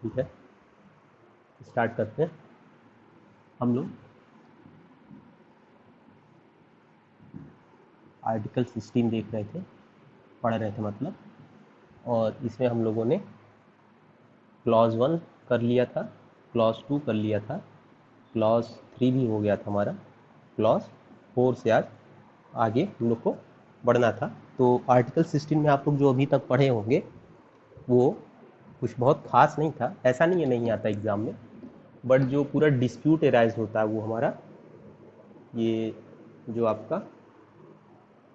ठीक है, स्टार्ट करते हैं। हम लोग आर्टिकल 16 देख रहे थे, पढ़ रहे थे मतलब, और इसमें हम लोगों ने क्लॉज 1 कर लिया था, क्लॉज 2 कर लिया था, क्लॉज 3 भी हो गया था हमारा, क्लॉज 4 से आज आगे हम लोग को बढ़ना था। तो आर्टिकल 16 में आप लोग जो अभी तक पढ़े होंगे वो कुछ बहुत खास नहीं था, ऐसा नहीं है नहीं आता एग्ज़ाम में, बट जो पूरा डिस्प्यूट एराइज होता है वो हमारा ये जो आपका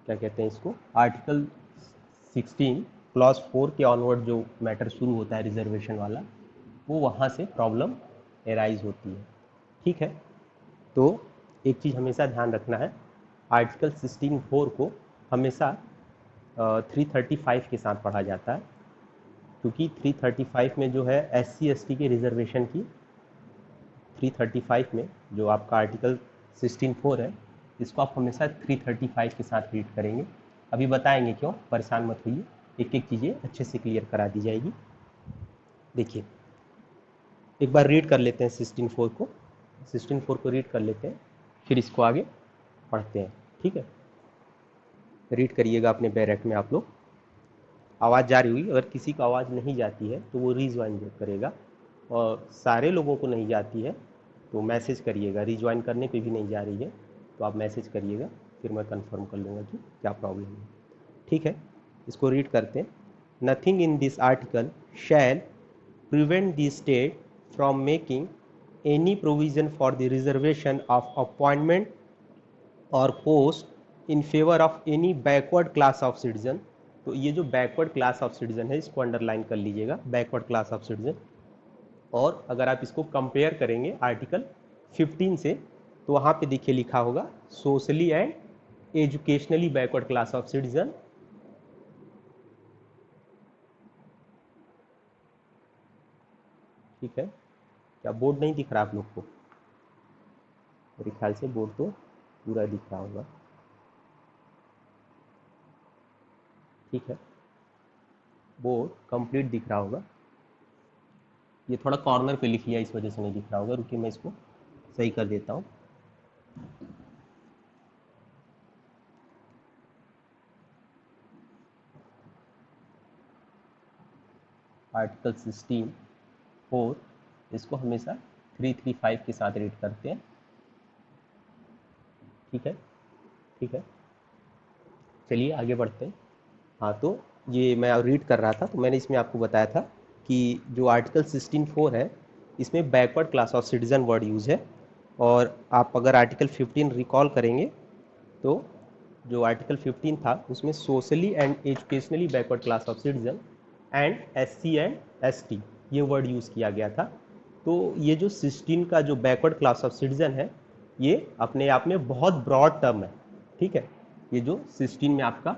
क्या कहते हैं इसको, आर्टिकल 16 क्लॉज 4 के ऑनवर्ड जो मैटर शुरू होता है रिजर्वेशन वाला, वो वहाँ से प्रॉब्लम एराइज होती है। ठीक है, तो एक चीज़ हमेशा ध्यान रखना है, आर्टिकल 16(4) को हमेशा 335 के साथ पढ़ा जाता है, क्योंकि 335 में जो है SC/ST के रिजर्वेशन की 335 में जो आपका आर्टिकल 16(4) है, इसको आप हमेशा 335 के साथ रीड करेंगे। अभी बताएंगे क्यों, परेशान मत होइए, एक एक चीज़ें अच्छे से क्लियर करा दी जाएगी। देखिए, एक बार रीड कर लेते हैं 16(4) को, 16(4) को रीड कर लेते हैं, फिर इसको आगे पढ़ते हैं। ठीक है, रीड करिएगा अपने बैरक में आप लोग। आवाज़ जा रही हुई, अगर किसी को आवाज़ नहीं जाती है तो वो रीज्वाइन करेगा, और सारे लोगों को नहीं जाती है तो मैसेज करिएगा, रीज्वाइन करने पे भी नहीं जा रही है तो आप मैसेज करिएगा, फिर मैं कंफर्म कर लूँगा कि क्या प्रॉब्लम है। ठीक है, इसको रीड करते हैं। Nothing in this article shall prevent the state from making any provision for the reservation of appointment और post in favour of any backward class of citizen. तो ये जो बैकवर्ड क्लास ऑफ सिटीजन है इसको underline कर लीजिएगा, backward class of citizen. और अगर आप इसको कंपेयर करेंगे आर्टिकल 15 से, तो वहाँ पे देखिए लिखा होगा socially and educationally backward class of citizen. ठीक है, क्या बोर्ड नहीं दिख रहा आप लोग को? मेरे ख्याल से बोर्ड तो पूरा दिख रहा होगा। ठीक है, बोर्ड कंप्लीट दिख रहा होगा, ये थोड़ा कॉर्नर पे लिख लिया इस वजह से नहीं दिख रहा होगा, रुकिए मैं इसको सही कर देता हूँ। आर्टिकल 16(4) इसको हमेशा 335 के साथ रीड करते हैं। ठीक है, ठीक है, चलिए आगे बढ़ते हैं। हाँ, तो ये मैं रीड कर रहा था तो मैंने इसमें आपको बताया था कि जो आर्टिकल 16(4) है इसमें backward class of citizen word use है, और आप अगर आर्टिकल 15 रिकॉल करेंगे तो जो आर्टिकल 15 था उसमें socially and educationally backward class of citizen and SC and ST ये वर्ड यूज़ किया गया था। तो ये जो 16 का जो बैकवर्ड क्लास ऑफ सिटीजन है ये अपने आप में बहुत ब्रॉड टर्म है। ठीक है, ये जो 16 में आपका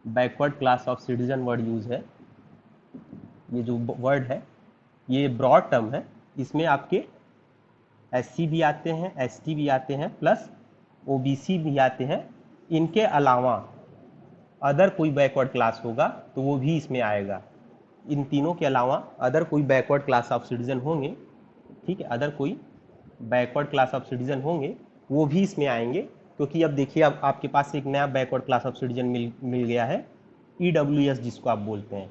backward class of citizen word use है, ये जो वर्ड है ये ब्रॉड टर्म है, इसमें आपके SC भी आते हैं, ST भी आते हैं, प्लस OBC भी आते हैं। इनके अलावा अदर कोई बैकवर्ड क्लास होगा तो वो भी इसमें आएगा। इन तीनों के अलावा अदर कोई बैकवर्ड क्लास ऑफ सिटीजन होंगे, ठीक है, अदर कोई बैकवर्ड क्लास ऑफ सिटीजन होंगे वो भी इसमें आएंगे, क्योंकि अब देखिए अब आपके पास एक नया बैकवर्ड क्लास ऑफ सिटीजन मिल गया है, EWS जिसको आप बोलते हैं।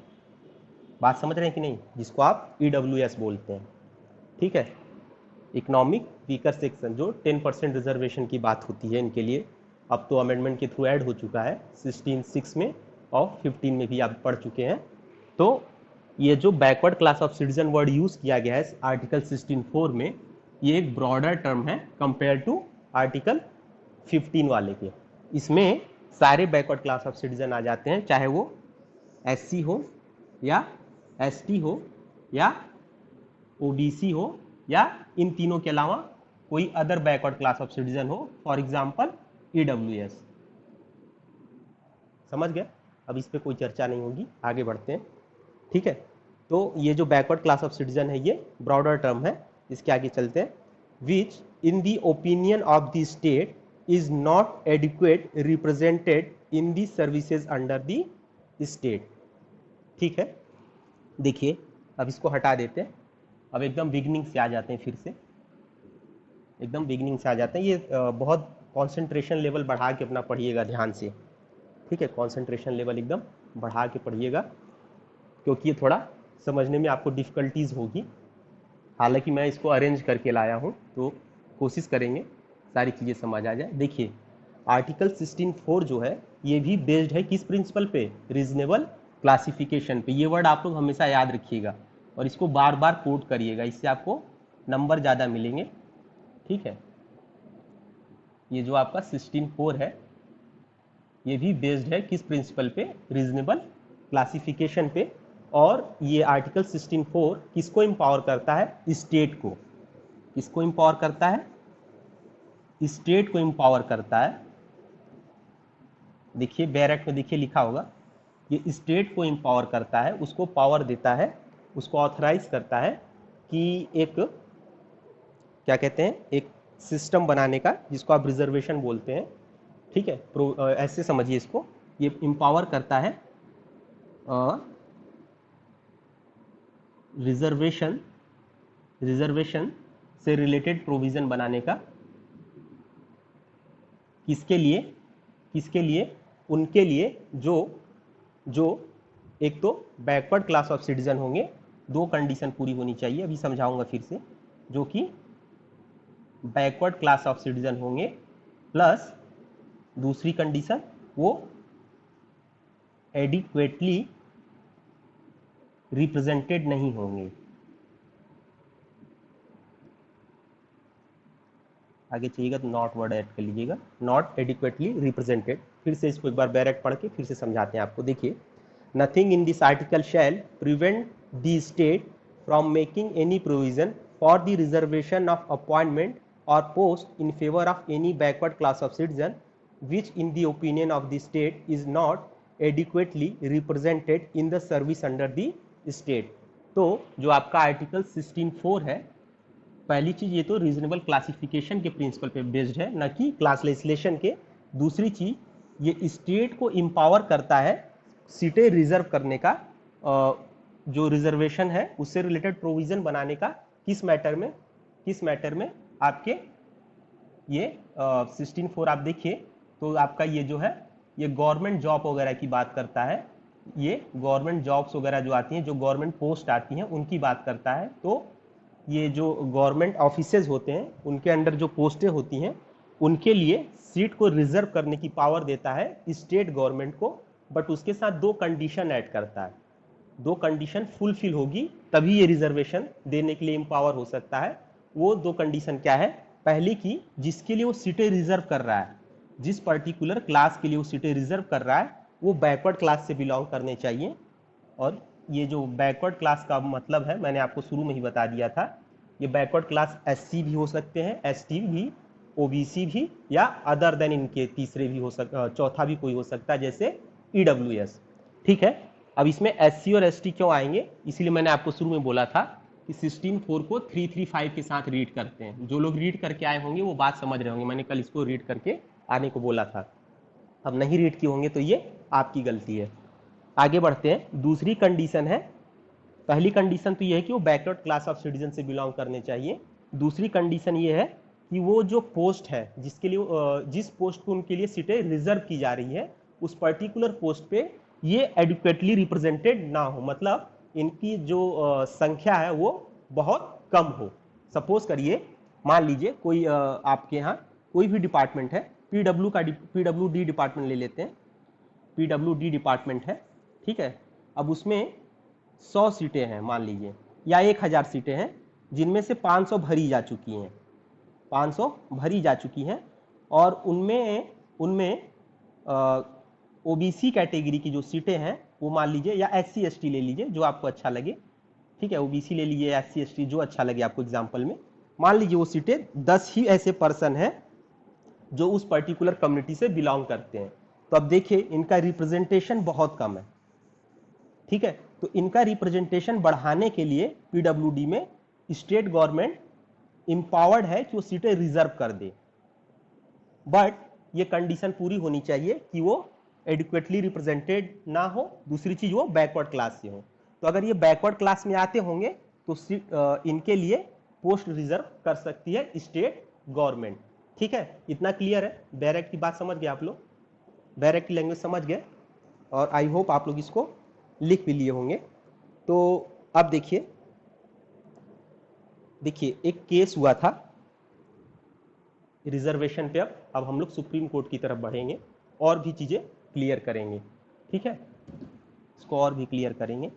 बात समझ रहे हैं कि नहीं, जिसको आप EWS बोलते हैं। ठीक है, इकोनॉमिक वीकर सेक्शन, जो 10% रिजर्वेशन की बात होती है इनके लिए, अब तो अमेंडमेंट के थ्रू ऐड हो चुका है 16(6) में, और 15 में भी आप पढ़ चुके हैं। तो ये जो backward class of citizen word use किया गया है आर्टिकल 16(4) में, ये एक ब्रॉडर टर्म है कंपेयर टू आर्टिकल 15 वाले के। इसमें सारे बैकवर्ड क्लास ऑफ सिटीजन आ जाते हैं, चाहे वो SC हो या ST हो या OBC हो या इन तीनों के अलावा कोई other backward class of citizen हो, फॉर एग्जांपल EWS। समझ गए? अब इस पर कोई चर्चा नहीं होगी, आगे बढ़ते हैं। ठीक है, तो ये जो बैकवर्ड क्लास ऑफ सिटीजन है ये ब्रॉडर टर्म है, इसके आगे चलते हैं। Which in the opinion of the state is not adequate represented in the services under the state. ठीक है, देखिए अब इसको हटा देते हैं, अब एकदम बिगनिंग से आ जाते हैं, फिर से एकदम बिगनिंग से आ जाते हैं। ये बहुत कंसंट्रेशन लेवल बढ़ा के अपना पढ़िएगा ध्यान से, ठीक है, कंसंट्रेशन लेवल एकदम बढ़ा के पढ़िएगा, क्योंकि ये थोड़ा समझने में आपको डिफ़िकल्टीज होगी। हालांकि मैं इसको अरेंज करके लाया हूँ, तो कोशिश करेंगे सारी चीज़ें समझ आ जाए। देखिए आर्टिकल 16(4) जो है ये भी बेस्ड है किस प्रिंसिपल पे, रीजनेबल क्लासिफिकेशन पे। ये वर्ड आप लोग हमेशा याद रखिएगा और इसको बार बार कोट करिएगा, इससे आपको नंबर ज़्यादा मिलेंगे, ठीक है। ये जो आपका 16(4) है ये भी बेस्ड है किस प्रिंसिपल पे, रीजनेबल क्लासिफिकेशन पे। और ये आर्टिकल 16(4) किसको एम्पावर करता है, स्टेट को। किसको एम्पावर करता है, स्टेट को एम्पावर करता है। देखिए बैरक में देखिए लिखा होगा, ये स्टेट को एम्पावर करता है, उसको पावर देता है, उसको ऑथराइज करता है कि एक क्या कहते हैं, एक सिस्टम बनाने का, जिसको आप रिजर्वेशन बोलते हैं, ठीक है। ऐसे समझिए इसको, ये एम्पावर करता है रिजर्वेशन से रिलेटेड प्रोविजन बनाने का। किसके लिए, किसके लिए, उनके लिए जो जो एक तो बैकवर्ड क्लास ऑफ सिटीजन होंगे, दो कंडीशन पूरी होनी चाहिए, अभी समझाऊंगा फिर से, जो कि बैकवर्ड क्लास ऑफ सिटीजन होंगे, प्लस दूसरी कंडीशन वो एडिक्वेटली रिप्रेजेंटेड नहीं होंगे। आगे चाहिएगा तो नॉट वर्ड ऐड कर लीजिएगा, नॉट एडिक्वेटली रिप्रेजेंटेड। फिर से इसको एक बार बैरक पढ़ के फिर से समझाते हैं आपको। देखिए, nothing in this article shall prevent the state from making any provision for the reservation of appointment और post in favour of any backward class of citizen which in the opinion of the state is not adequately represented in the service under the state। तो जो आपका article 16(4) है, पहली चीज ये तो reasonable classification के प्रिंसिपल पे बेस्ड है, न कि क्लास लेजिस्लेशन के। दूसरी चीज, ये स्टेट को एम्पावर करता है सीटें रिजर्व करने का, जो रिजर्वेशन है उससे रिलेटेड प्रोविजन बनाने का। किस मैटर में, किस मैटर में, आपके ये 16(4) आप देखिए तो आपका ये जो है ये गवर्नमेंट जॉब वगैरह की बात करता है। ये गवर्नमेंट जॉब्स वगैरह जो आती हैं, जो गवर्नमेंट पोस्ट आती हैं, उनकी बात करता है। तो ये जो गवर्नमेंट ऑफिसेज होते हैं, उनके अंडर जो पोस्टें होती हैं, उनके लिए सीट को रिजर्व करने की पावर देता है स्टेट गवर्नमेंट को। बट उसके साथ दो कंडीशन ऐड करता है, दो कंडीशन फुलफिल होगी तभी ये रिजर्वेशन देने के लिए एम्पावर हो सकता है। वो दो कंडीशन क्या है, पहली की, जिसके लिए वो सीटें रिजर्व कर रहा है, जिस पर्टिकुलर क्लास के लिए वो सीटें रिजर्व कर रहा है, वो बैकवर्ड क्लास से बिलोंग करने चाहिए। और ये जो बैकवर्ड क्लास का मतलब है, मैंने आपको शुरू में ही बता दिया था, ये बैकवर्ड क्लास SC भी हो सकते हैं, ST भी, OBC भी, या अदर देन इनके तीसरे भी हो सकता, चौथा भी कोई हो सकता है, जैसे EWS, ठीक है। अब इसमें SC और ST क्यों आएंगे, इसीलिए मैंने आपको शुरू में बोला था कि 16(4) को 335 के साथ रीड करते हैं। जो लोग रीड करके आए होंगे वो बात समझ रहे होंगे, मैंने कल इसको रीड करके आने को बोला था। अब नहीं रीड किए होंगे तो ये आपकी गलती है। आगे बढ़ते हैं। दूसरी कंडीशन है, पहली कंडीशन तो ये है कि वो बैकवर्ड क्लास ऑफ सिटीजन से बिलोंग करने चाहिए। दूसरी कंडीशन ये है कि वो जो पोस्ट है, जिसके लिए जिस पोस्ट को उनके लिए सीटें रिजर्व की जा रही है, उस पर्टिकुलर पोस्ट पे ये एडिक्वेटली रिप्रेजेंटेड ना हो, मतलब इनकी जो संख्या है वो बहुत कम हो। सपोज करिए, मान लीजिए कोई आपके यहाँ कोई भी डिपार्टमेंट है, PWD डिपार्टमेंट ले लेते हैं, PWD डिपार्टमेंट है, ठीक है। अब उसमें 100 सीटें हैं मान लीजिए, या 1000 सीटें हैं, जिनमें से 500 भरी जा चुकी हैं, 500 भरी जा चुकी हैं। और उनमें उनमें OBC कैटेगरी की जो सीटें हैं वो मान लीजिए, या SC ST ले लीजिए जो आपको अच्छा लगे, ठीक है। OBC ले लीजिए, SC ST जो अच्छा लगे आपको एग्जाम्पल में। मान लीजिए वो सीटें 10 ही ऐसे पर्सन हैं जो उस पर्टिकुलर कम्युनिटी से बिलोंग करते हैं। तो अब देखिए इनका रिप्रेजेंटेशन बहुत कम है, ठीक है। तो इनका रिप्रेजेंटेशन बढ़ाने के लिए PWD में स्टेट गवर्नमेंट एम्पावर्ड है कि वो सीटें रिजर्व कर दे, बट ये कंडीशन पूरी होनी चाहिए कि वो एडिक्वेटली रिप्रेजेंटेड ना हो, दूसरी चीज वो बैकवर्ड क्लास से हो। तो अगर ये बैकवर्ड क्लास में आते होंगे तो इनके लिए पोस्ट रिजर्व कर सकती है स्टेट गवर्नमेंट। ठीक है, इतना क्लियर है? डायरेक्ट की बात समझ गए आप लोग, डायरेक्ट की लैंग्वेज समझ गए, और आई होप आप लोग इसको लिख भी लिए होंगे। तो अब देखिए एक केस हुआ था रिजर्वेशन पे। अब हम लोग सुप्रीम कोर्ट की तरफ बढ़ेंगे और भी चीजें क्लियर करेंगे। ठीक है, इसको और भी क्लियर करेंगे।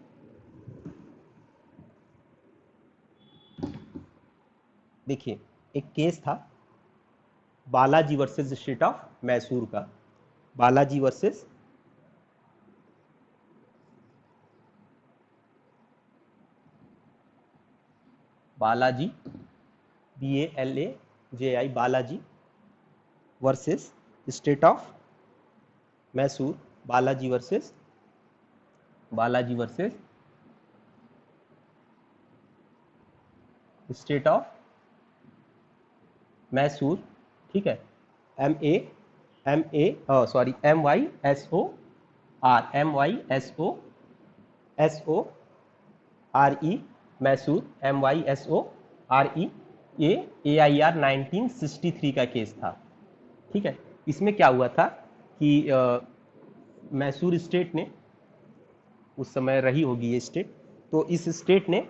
देखिए एक केस था Balaji versus state of Mysore का। Balaji versus Balaji, BALAJI, Balaji versus state of Mysore. Balaji versus state of Mysore. ठीक है, MYSOR मैसूर, MYSORE। ये AIR 1963 का केस था। ठीक है, इसमें क्या हुआ था कि मैसूर स्टेट ने, उस समय रही होगी ये स्टेट, तो इस स्टेट ने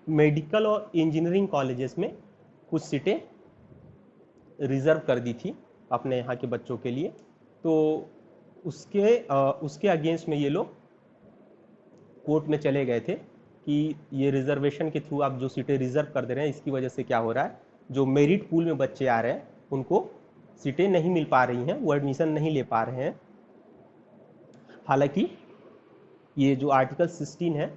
मेडिकल और इंजीनियरिंग कॉलेजेस में कुछ सीटें रिजर्व कर दी थी अपने यहाँ के बच्चों के लिए। तो उसके अगेंस्ट में ये लोग कोर्ट में चले गए थे कि ये रिजर्वेशन के थ्रू आप जो सीटें रिजर्व कर दे रहे हैं, इसकी वजह से क्या हो रहा है, जो मेरिट पूल में बच्चे आ रहे हैं उनको सीटें नहीं मिल पा रही हैं, वो एडमिशन नहीं ले पा रहे हैं। हालांकि ये जो आर्टिकल 16 है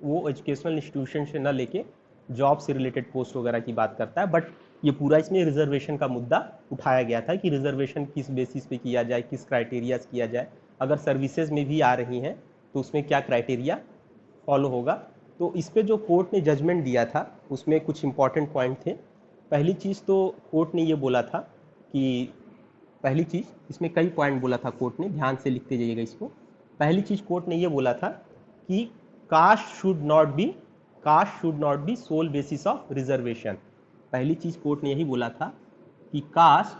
वो एजुकेशनल इंस्टीट्यूशन से न लेके जॉब से रिलेटेड पोस्ट वगैरह की बात करता है, बट ये पूरा इसमें रिजर्वेशन का मुद्दा उठाया गया था कि रिजर्वेशन किस बेसिस पे किया जाए, किस क्राइटेरिया से किया जाए, अगर सर्विसेज में भी आ रही हैं तो उसमें क्या क्राइटेरिया फॉलो होगा। तो इस पे जो कोर्ट ने जजमेंट दिया था उसमें कुछ इंपॉर्टेंट पॉइंट थे। पहली चीज़ तो कोर्ट ने ये बोला था कि, पहली चीज़ इसमें कई पॉइंट बोला था कोर्ट ने, ध्यान से लिखते जाइएगा इसको। पहली चीज़ कोर्ट ने ये बोला था कि caste should not be sole basis of reservation. पहली चीज़ कोर्ट ने यही बोला था कि caste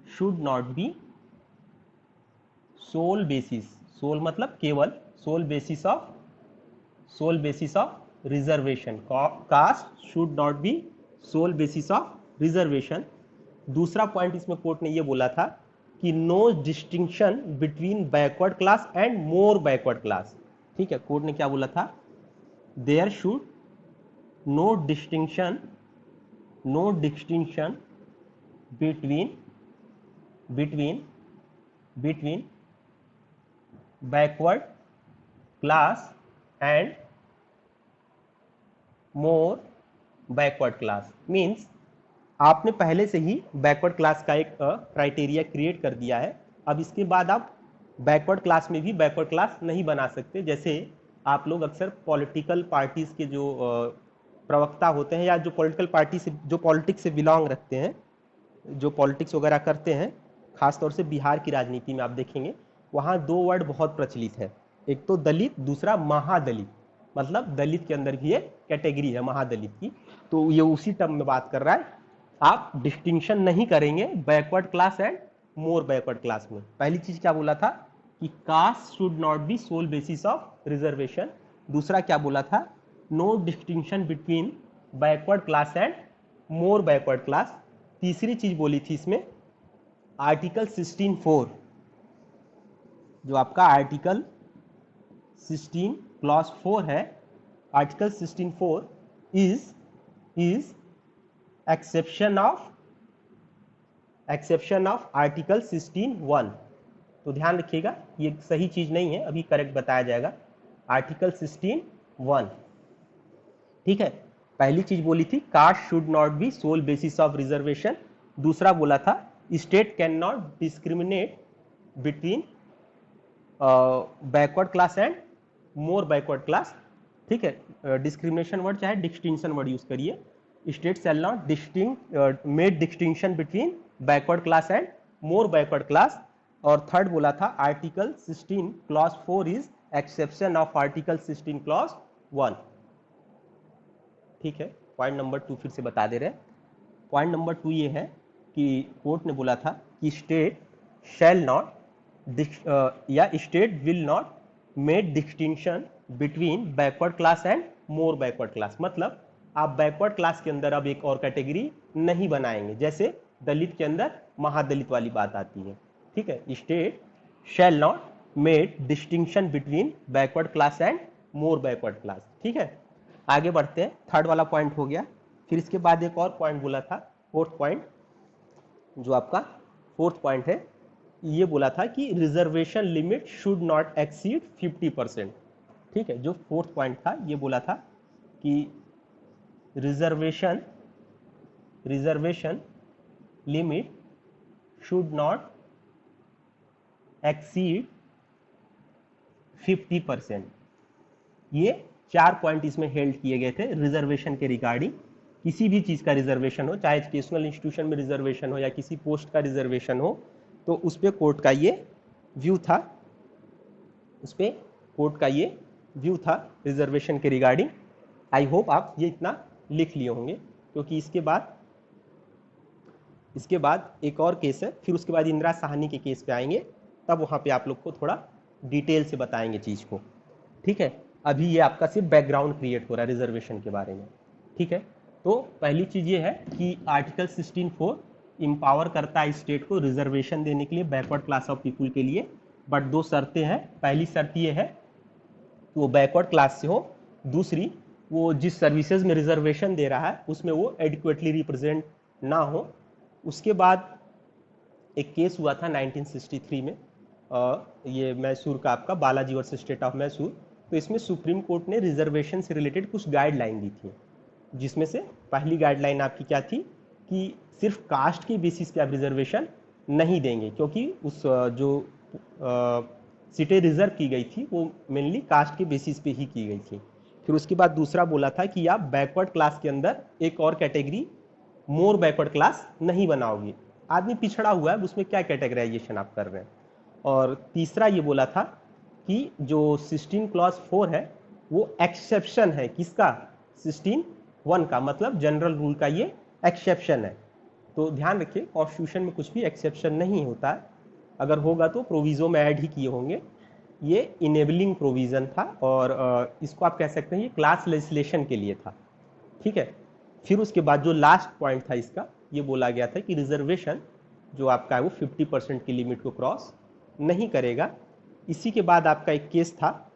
should not be sole basis, sole मतलब केवल, sole basis of reservation. Caste should not be sole basis of reservation. दूसरा पॉइंट इसमें कोर्ट ने ये बोला था कि no distinction between backward class and more backward class. ठीक है, कोर्ट ने क्या बोला था, there should no distinction between backward class and more backward class. Means आपने पहले से ही बैकवर्ड क्लास का एक क्राइटेरिया क्रिएट कर दिया है, अब इसके बाद आप बैकवर्ड क्लास में भी बैकवर्ड क्लास नहीं बना सकते। जैसे आप लोग अक्सर पॉलिटिकल पार्टीज के जो प्रवक्ता होते हैं या जो पॉलिटिकल पार्टी से, जो पॉलिटिक्स से बिलोंग रखते हैं, जो पॉलिटिक्स वगैरह करते हैं, खासतौर से बिहार की राजनीति में आप देखेंगे वहाँ दो वर्ड बहुत प्रचलित है, एक तो दलित, दूसरा महादलित। मतलब दलित के अंदर भी एक कैटेगरी है महादलित की, तो ये उसी टर्म में बात कर रहा है। आप डिस्टिंक्शन नहीं करेंगे backward class and more backward class में। पहली चीज क्या बोला था कि caste should not be sole basis of reservation. दूसरा क्या बोला था, no distinction between backward class and more backward class. तीसरी चीज बोली थी इसमें आर्टिकल 16(4), जो आपका आर्टिकल 16 क्लॉज 4 है, article 16(4) is exception of article 16(1). तो ध्यान रखिएगा ये सही चीज नहीं है, अभी करेक्ट बताया जाएगा। आर्टिकल 16(1), ठीक है। पहली चीज बोली थी caste should not be sole basis of reservation. दूसरा बोला था state can not discriminate between backward class and more backward class, ठीक है। डिस्क्रिमिनेशन वर्ड चाहे डिस्टिंक्शन वर्ड यूज करिए। State shall not made distinction between backward class and more backward class. और third बोला था article 16 clause 4 is exception of article 16 clause 1। ठीक है, point number 2 फिर से बता दे रहे हैं। पॉइंट नंबर 2 ये है कि कोर्ट ने बोला था कि स्टेट शैल नॉट या state will not make distinction between backward class and more backward class. मतलब आप बैकवर्ड क्लास के अंदर अब एक और कैटेगरी नहीं बनाएंगे, जैसे दलित के अंदर महादलित वाली बात आती है। ठीक है, state shall not make distinction between backward class and more backward class. ठीक है, आगे बढ़ते हैं। थर्ड वाला पॉइंट हो गया। फिर इसके बाद एक और पॉइंट बोला था, फोर्थ पॉइंट, जो आपका फोर्थ पॉइंट है, ये बोला था कि reservation limit should not exceed 50%। ठीक है, जो फोर्थ पॉइंट था ये बोला था कि reservation limit should not exceed 50%। ये 4 पॉइंट इसमें हेल्ड किए गए थे रिजर्वेशन के रिगार्डिंग। किसी भी चीज का रिजर्वेशन हो, चाहे एजुकेशनल इंस्टीट्यूशन में रिजर्वेशन हो या किसी पोस्ट का रिजर्वेशन हो, तो उस पर कोर्ट का ये व्यू था, रिजर्वेशन के रिगार्डिंग। आई होप आप ये इतना लिख लिए होंगे, क्योंकि इसके बाद एक और केस है, फिर उसके बाद इंदिरा साहनी के केस पे आएंगे, तब वहां पे आप लोग को थोड़ा डिटेल से बताएंगे चीज को। ठीक है, अभी ये आपका सिर्फ बैकग्राउंड क्रिएट हो रहा है रिजर्वेशन के बारे में। ठीक है, तो पहली चीज ये है कि आर्टिकल 16(4) इंपावर करता है स्टेट को रिजर्वेशन देने के लिए बैकवर्ड क्लास ऑफ पीपुल के लिए, बट 2 शर्तें हैं। पहली शर्त ये है कि वो बैकवर्ड क्लास से हो, दूसरी वो जिस सर्विसेज में रिजर्वेशन दे रहा है उसमें वो एडिक्वेटली रिप्रेजेंट ना हो। उसके बाद एक केस हुआ था 1963 में, ये मैसूर का आपका Balaji versus state of Mysore. तो इसमें सुप्रीम कोर्ट ने रिजर्वेशन से रिलेटेड कुछ गाइडलाइन दी थी, जिसमें से पहली गाइडलाइन आपकी क्या थी कि सिर्फ कास्ट के बेसिस पे आप रिजर्वेशन नहीं देंगे, क्योंकि उस जो सीटें रिजर्व की गई थी वो मेनली कास्ट के बेसिस पे ही की गई थी। फिर उसके बाद दूसरा बोला था कि आप बैकवर्ड क्लास के अंदर एक और कैटेगरी मोर बैकवर्ड क्लास नहीं बनाओगे। आदमी पिछड़ा हुआ है, उसमें क्या कैटेगराइजेशन आप कर रहे हैं। और तीसरा ये बोला था कि जो 16 क्लॉज 4 है वो एक्सेप्शन है, किसका? 16(1) का, मतलब जनरल रूल का ये एक्सेप्शन है। तो ध्यान रखिए, कॉन्स्टिट्यूशन में कुछ भी एक्सेप्शन नहीं होता है, अगर होगा तो प्रोविजो में ऐड ही किए होंगे। ये इनेबलिंग प्रोविजन था, और इसको आप कह सकते हैं ये क्लास लेजिस्लेशन के लिए था। ठीक है, फिर उसके बाद जो लास्ट पॉइंट था इसका, ये बोला गया था कि रिजर्वेशन जो आपका है वो 50% की लिमिट को क्रॉस नहीं करेगा। इसी के बाद आपका एक केस था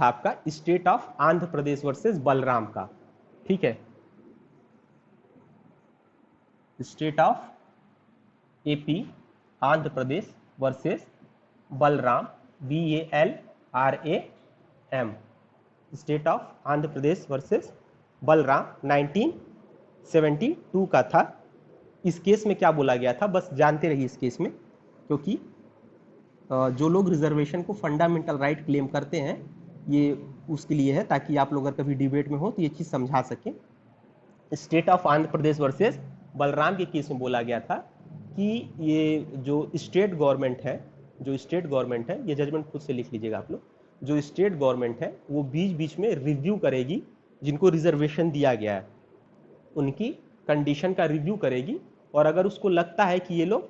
आपका state of Andhra Pradesh versus Balram का। ठीक है, state of AP Andhra Pradesh versus Balram, BALRAM, state of Andhra Pradesh versus Balram 1972 का था। इस केस में क्या बोला गया था, बस जानते रहिए इस केस में, क्योंकि जो लोग रिजर्वेशन को फंडामेंटल राइट क्लेम करते हैं ये उसके लिए है, ताकि आप लोग अगर कभी डिबेट में हो तो ये चीज़ समझा सकें। State of Andhra Pradesh versus Balram के केस में बोला गया था कि ये जो स्टेट गवर्नमेंट है, ये जजमेंट खुद से लिख लीजिएगा आप लोग, जो स्टेट गवर्नमेंट है वो बीच बीच में रिव्यू करेगी, जिनको रिजर्वेशन दिया गया है उनकी कंडीशन का रिव्यू करेगी, और अगर उसको लगता है कि ये लोग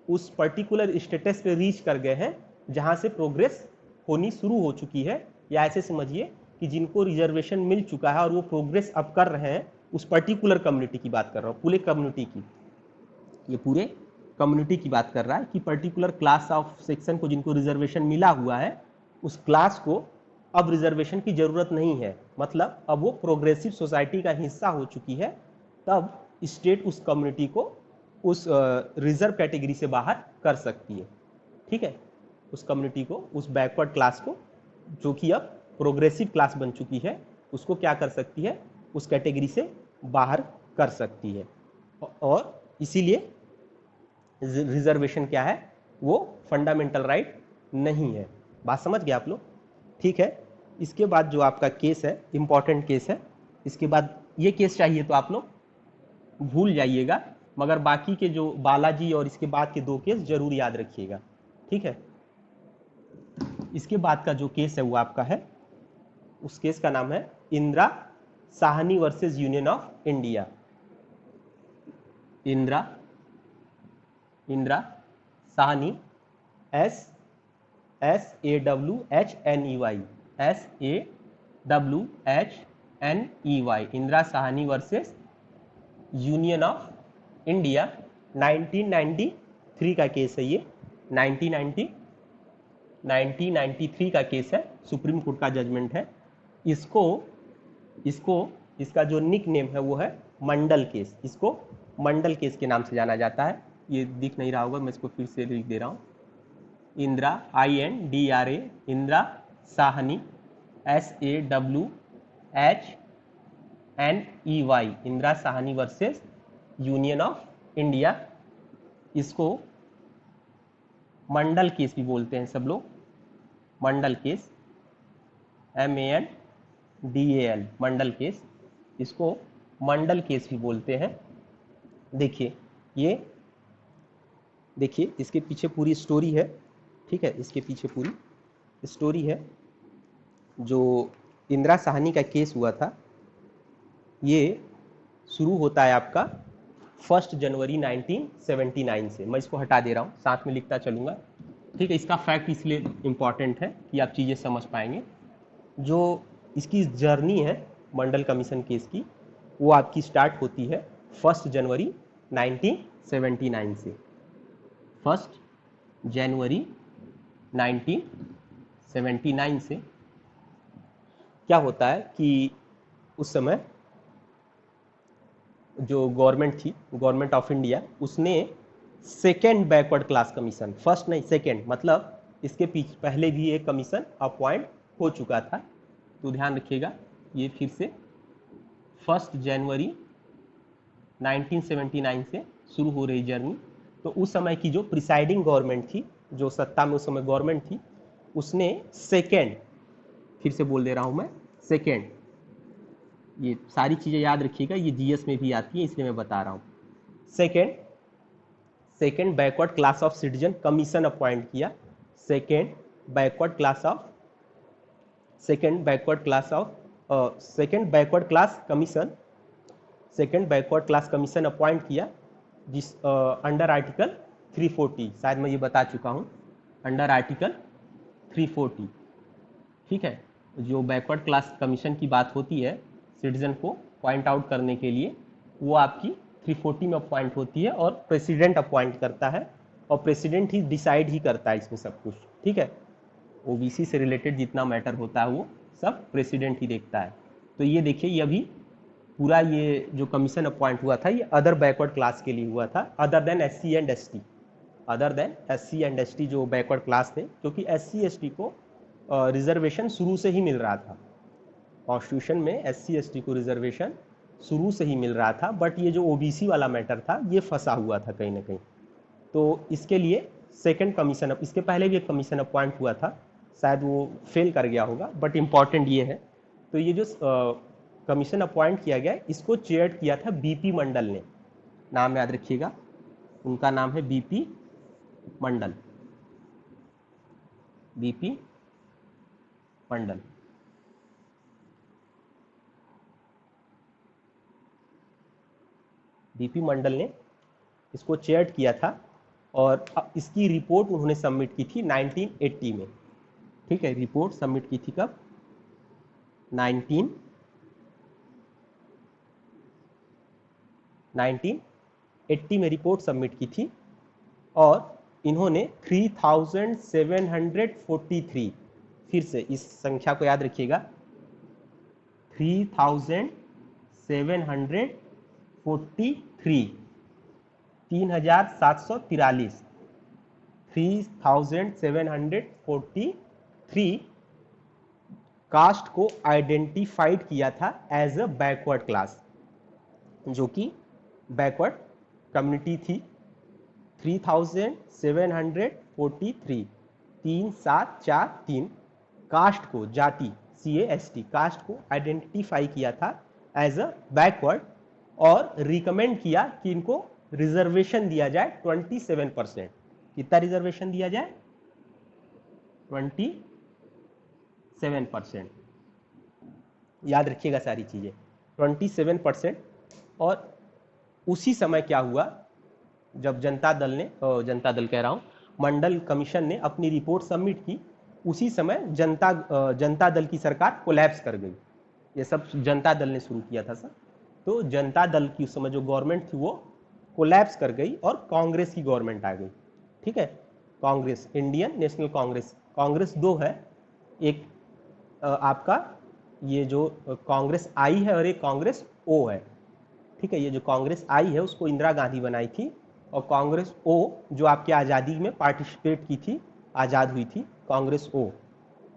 उस पर्टिकुलर स्टेटस पे रीच कर गए हैं जहां से प्रोग्रेस होनी शुरू हो चुकी है, या ऐसे समझिए कि जिनको रिजर्वेशन मिल चुका है और वो प्रोग्रेस अब कर रहे हैं, उस पर्टिकुलर कम्युनिटी की बात कर रहा हूँ, पूरे कम्युनिटी की, ये पूरे कम्युनिटी की बात कर रहा है कि पर्टिकुलर क्लास ऑफ सेक्शन को जिनको रिजर्वेशन मिला हुआ है उस क्लास को अब रिजर्वेशन की जरूरत नहीं है, मतलब अब वो प्रोग्रेसिव सोसाइटी का हिस्सा हो चुकी है, तब स्टेट उस कम्युनिटी को उस रिजर्व कैटेगरी से बाहर कर सकती है। ठीक है, उस कम्युनिटी को, उस बैकवर्ड क्लास को जो कि अब प्रोग्रेसिव क्लास बन चुकी है, उसको क्या कर सकती है, उस कैटेगरी से बाहर कर सकती है। और इसीलिए रिजर्वेशन क्या है, वो फंडामेंटल राइट नहीं है। बात समझ गए आप लोग? ठीक है, इसके बाद जो आपका केस है, इंपॉर्टेंट केस है, इसके बाद ये केस चाहिए तो आप लोग भूल जाइएगा, मगर बाकी के जो बालाजी और इसके बाद के 2 केस जरूर याद रखिएगा। ठीक है, इसके बाद का जो केस है वो आपका है, उस केस का नाम है Indira Sahni versus union of India. Indira Sahni, SAWHNEY, SAWHNEY, Indira Sahni versus union of India. 1993 का केस है ये, 1993 का केस है, सुप्रीम कोर्ट का जजमेंट है। इसका जो निक नेम है वो है मंडल केस, इसको मंडल केस के नाम से जाना जाता है। ये दिख नहीं रहा होगा, मैं इसको फिर से लिख दे रहा हूँ। Indira, INDRA, Indira Sahni, SAWHNEY, Indira Sahni versus union of India. इसको मंडल केस भी बोलते हैं सब लोग, मंडल केस, MANDAL, मंडल केस, इसको मंडल केस भी बोलते हैं। देखिए इसके पीछे पूरी स्टोरी है, ठीक है, इसके पीछे पूरी स्टोरी है। जो इंदिरा साहनी का केस हुआ था, ये शुरू होता है आपका 1 जनवरी 1979 से। मैं इसको हटा दे रहा हूँ, साथ में लिखता चलूँगा, ठीक है। इसका फैक्ट इसलिए इम्पॉर्टेंट है कि आप चीज़ें समझ पाएंगे। जो इसकी जर्नी है मंडल कमीशन केस की, वो आपकी स्टार्ट होती है 1 जनवरी 1979 से। 1 जनवरी 1979 से क्या होता है कि उस समय जो गवर्नमेंट थी, गवर्नमेंट ऑफ इंडिया, उसने second backward class commission, first नहीं सेकेंड, मतलब इसके पीछे पहले भी एक कमीशन अपॉइंट हो चुका था। तो ध्यान रखिएगा, ये फिर से 1 जनवरी 1979 से शुरू हो रही जर्नी। तो उस समय की जो प्रिसाइडिंग गवर्नमेंट थी, जो सत्ता में उस समय गवर्नमेंट थी, उसने सेकेंड, फिर से बोल दे रहा हूँ मैं, सेकेंड, ये सारी चीज़ें याद रखिएगा, ये GS में भी आती है इसलिए मैं बता रहा हूँ। Second backward class of citizen commission appoint किया। Second backward class commission appoint किया, जिस अंडर आर्टिकल 340, शायद मैं ये बता चुका हूँ, अंडर आर्टिकल 340, ठीक है। जो बैकवर्ड क्लास कमीशन की बात होती है सिटीजन को पॉइंट आउट करने के लिए, वो आपकी 340 में अपॉइंट होती है और प्रेसिडेंट अपॉइंट करता है, और प्रेसिडेंट ही डिसाइड ही करता है इसमें सब कुछ, ठीक है। OBC से रिलेटेड जितना मैटर होता है वो सब प्रेसिडेंट ही देखता है। तो ये देखिए, ये अभी पूरा ये जो कमीशन अपॉइंट हुआ था, ये अदर बैकवर्ड क्लास के लिए हुआ था, other than SC and ST, other than SC and ST जो बैकवर्ड क्लास थे, क्योंकि SC ST को रिजर्वेशन शुरू से ही मिल रहा था। कॉन्स्टिट्यूशन में SC ST को रिजर्वेशन शुरू से ही मिल रहा था, बट ये जो OBC वाला मैटर था ये फंसा हुआ था कहीं ना कहीं। तो इसके लिए सेकंड कमीशन, इसके पहले भी एक कमीशन अपॉइंट हुआ था, शायद वो फेल कर गया होगा, बट इम्पॉर्टेंट ये है। तो ये जो कमीशन अपॉइंट किया गया, इसको चेयर किया था BP मंडल ने, नाम याद रखिएगा, उनका नाम है BP मंडल, BP मंडल। BP मंडल ने इसको चेयर किया था, और इसकी रिपोर्ट उन्होंने सबमिट की थी 1980 में, ठीक है। रिपोर्ट सबमिट की थी कब? 1980 में रिपोर्ट सबमिट की थी, और इन्होंने 3743, फिर से इस संख्या को याद रखिएगा, 3743, 3743, 3743 कास्ट को आइडेंटिफाइड किया था एज अ बैकवर्ड क्लास, जो कि बैकवर्ड कम्युनिटी थी। 3743, 3743 कास्ट को, जाति CAST, कास्ट को आइडेंटिफाई किया था एज अ बैकवर्ड, और रिकमेंड किया कि इनको रिजर्वेशन दिया जाए 27%। कितना रिजर्वेशन दिया जाए? 27%। 27%। याद रखिएगा सारी चीज़ें, 27%। और उसी समय क्या हुआ, जब जनता दल ने, जनता दल कह रहा हूँ, मंडल कमीशन ने अपनी रिपोर्ट सबमिट की, उसी समय जनता दल की सरकार कोलैप्स कर गई। ये सब जनता दल ने शुरू किया था सर। तो जनता दल की उस समय जो गवर्नमेंट थी वो कोलैप्स कर गई और कांग्रेस की गवर्नमेंट आ गई। ठीक है, कांग्रेस, इंडियन नेशनल कांग्रेस। कांग्रेस दो है, एक आपका ये जो कांग्रेस आई है और एक कांग्रेस ओ है। ठीक है, ये जो कांग्रेस आई है उसको इंदिरा गांधी बनाई थी, और कांग्रेस ओ जो आपकी आज़ादी में पार्टिसिपेट की थी, आज़ाद हुई थी, कांग्रेस ओ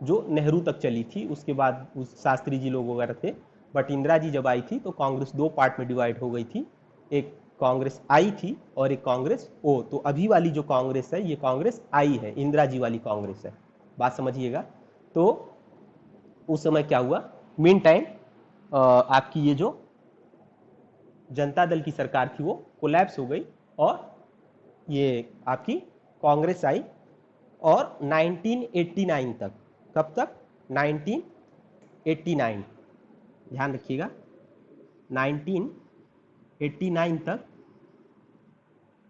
जो नेहरू तक चली थी, उसके बाद उस शास्त्री जी लोग वगैरह थे, बट इंदिरा जी जब आई थी तो कांग्रेस दो पार्ट में डिवाइड हो गई थी, एक कांग्रेस आई थी और एक कांग्रेस ओ। तो अभी वाली जो कांग्रेस है ये कांग्रेस आई है, इंदिरा जी वाली कांग्रेस है, बात समझिएगा। तो उस समय क्या हुआ, मीन टाइम आपकी ये जो जनता दल की सरकार थी वो कोलैप्स हो गई और ये आपकी कांग्रेस आई। और 1989 तक, कब तक, 1989, ध्यान रखिएगा, 1989 तक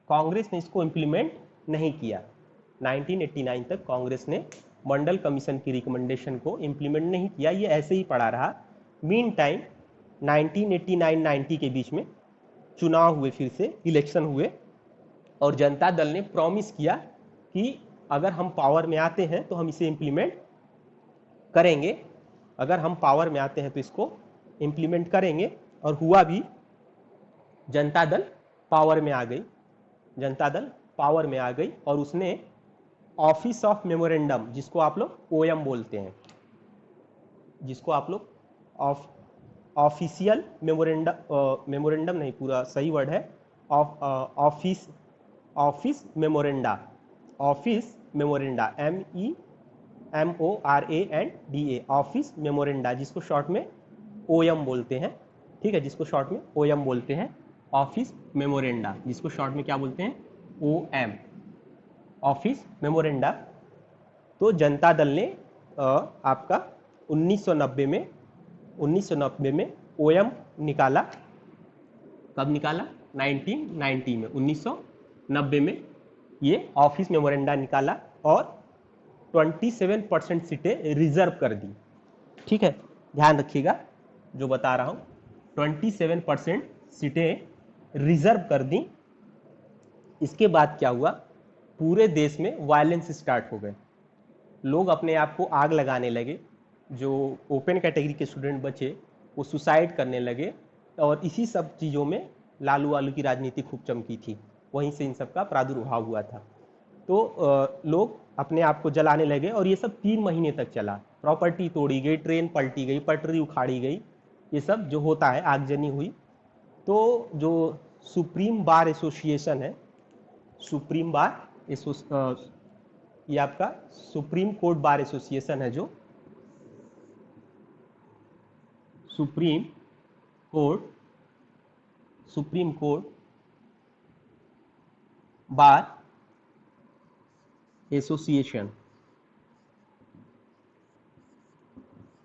कांग्रेस ने इसको इम्प्लीमेंट नहीं किया। 1989 तक कांग्रेस ने मंडल कमीशन की रिकमेंडेशन को इम्प्लीमेंट नहीं किया, ये ऐसे ही पड़ा रहा। मीन टाइम 1989-90 के बीच में चुनाव हुए, फिर से इलेक्शन हुए, और जनता दल ने प्रॉमिस किया कि अगर हम पावर में आते हैं तो हम इसे इम्प्लीमेंट करेंगे, अगर हम पावर में आते हैं तो इसको इम्प्लीमेंट करेंगे। और हुआ भी, जनता दल पावर में आ गई, जनता दल पावर में आ गई और उसने ऑफिस ऑफ मेमोरेंडम, जिसको आप लोग ओएम बोलते हैं, जिसको आप लोग ऑफिशियल मेमोरेंडम नहीं, पूरा सही वर्ड है office, office memoranda, office memoranda, MEMORANDA, office memoranda, जिसको शॉर्ट में ओएम बोलते हैं। ठीक है, जिसको शॉर्ट में ओएम बोलते हैं, ऑफिस मेमोरेंडा, जिसको शॉर्ट में क्या बोलते हैं, ओएम, ऑफिस मेमोरेंडा। तो जनता दल ने आपका 1990 में ओएम निकाला। कब निकाला, 1990 में, 1990 में ये ऑफिस मेमोरेंडा निकाला और 27% सीटें रिजर्व कर दी। ठीक है, ध्यान रखिएगा जो बता रहा हूं, 27% सीटें रिजर्व कर दी। इसके बाद क्या हुआ, पूरे देश में वायलेंस स्टार्ट हो गए, लोग अपने आप को आग लगाने लगे, जो ओपन कैटेगरी के स्टूडेंट बचे वो सुसाइड करने लगे, और इसी सब चीज़ों में लालू वालू की राजनीति खूब चमकी थी, वहीं से इन सब का प्रादुर्भाव हुआ था। तो लोग अपने आप को जलाने लगे और ये सब 3 महीने तक चला, प्रॉपर्टी तोड़ी गई, ट्रेन पलटी गई, पटरी उखाड़ी गई, ये सब जो होता है, आगजनी हुई। तो जो सुप्रीम बार एसोसिएशन है, सुप्रीम बार ये आपका सुप्रीम कोर्ट बार एसोसिएशन है, जो सुप्रीम कोर्ट बार एसोसिएशन,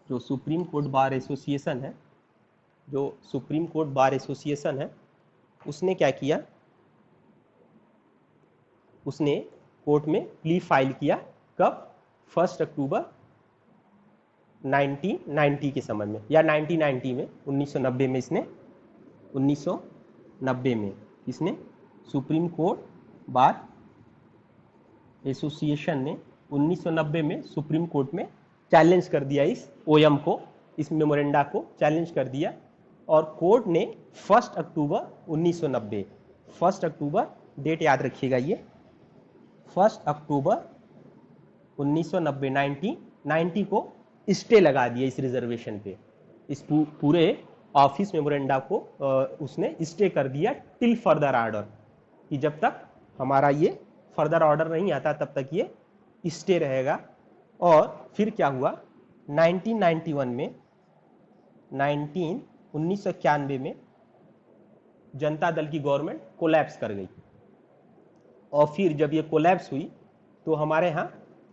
जो सुप्रीम कोर्ट बार एसोसिएशन है, जो सुप्रीम कोर्ट बार एसोसिएशन है, उसने क्या किया, उसने कोर्ट में प्ली फाइल किया। कब, 1 अक्टूबर 1990 के समय में, या 1990 में, 1990 में इसने, 1990 में इसने सुप्रीम कोर्ट बार एसोसिएशन ने 1990 में सुप्रीम कोर्ट में चैलेंज कर दिया, इस ओएम को, इस मेमोरेंडा को चैलेंज कर दिया। और कोर्ट ने 1 अक्टूबर 1990, 1 अक्टूबर, डेट याद रखिएगा ये, 1 अक्टूबर 1990, 1990 को स्टे लगा दिया इस रिजर्वेशन पे, इस पूरे ऑफिस मेमोरेंडा को उसने स्टे कर दिया टिल फर्दर ऑर्डर, कि जब तक हमारा ये फर्दर ऑर्डर नहीं आता तब तक ये स्टे रहेगा। और फिर क्या हुआ, 1991 में, 1991 में जनता दल की गवर्नमेंट कोलैप्स कर गई, और फिर जब ये कोलैप्स हुई तो हमारे यहाँ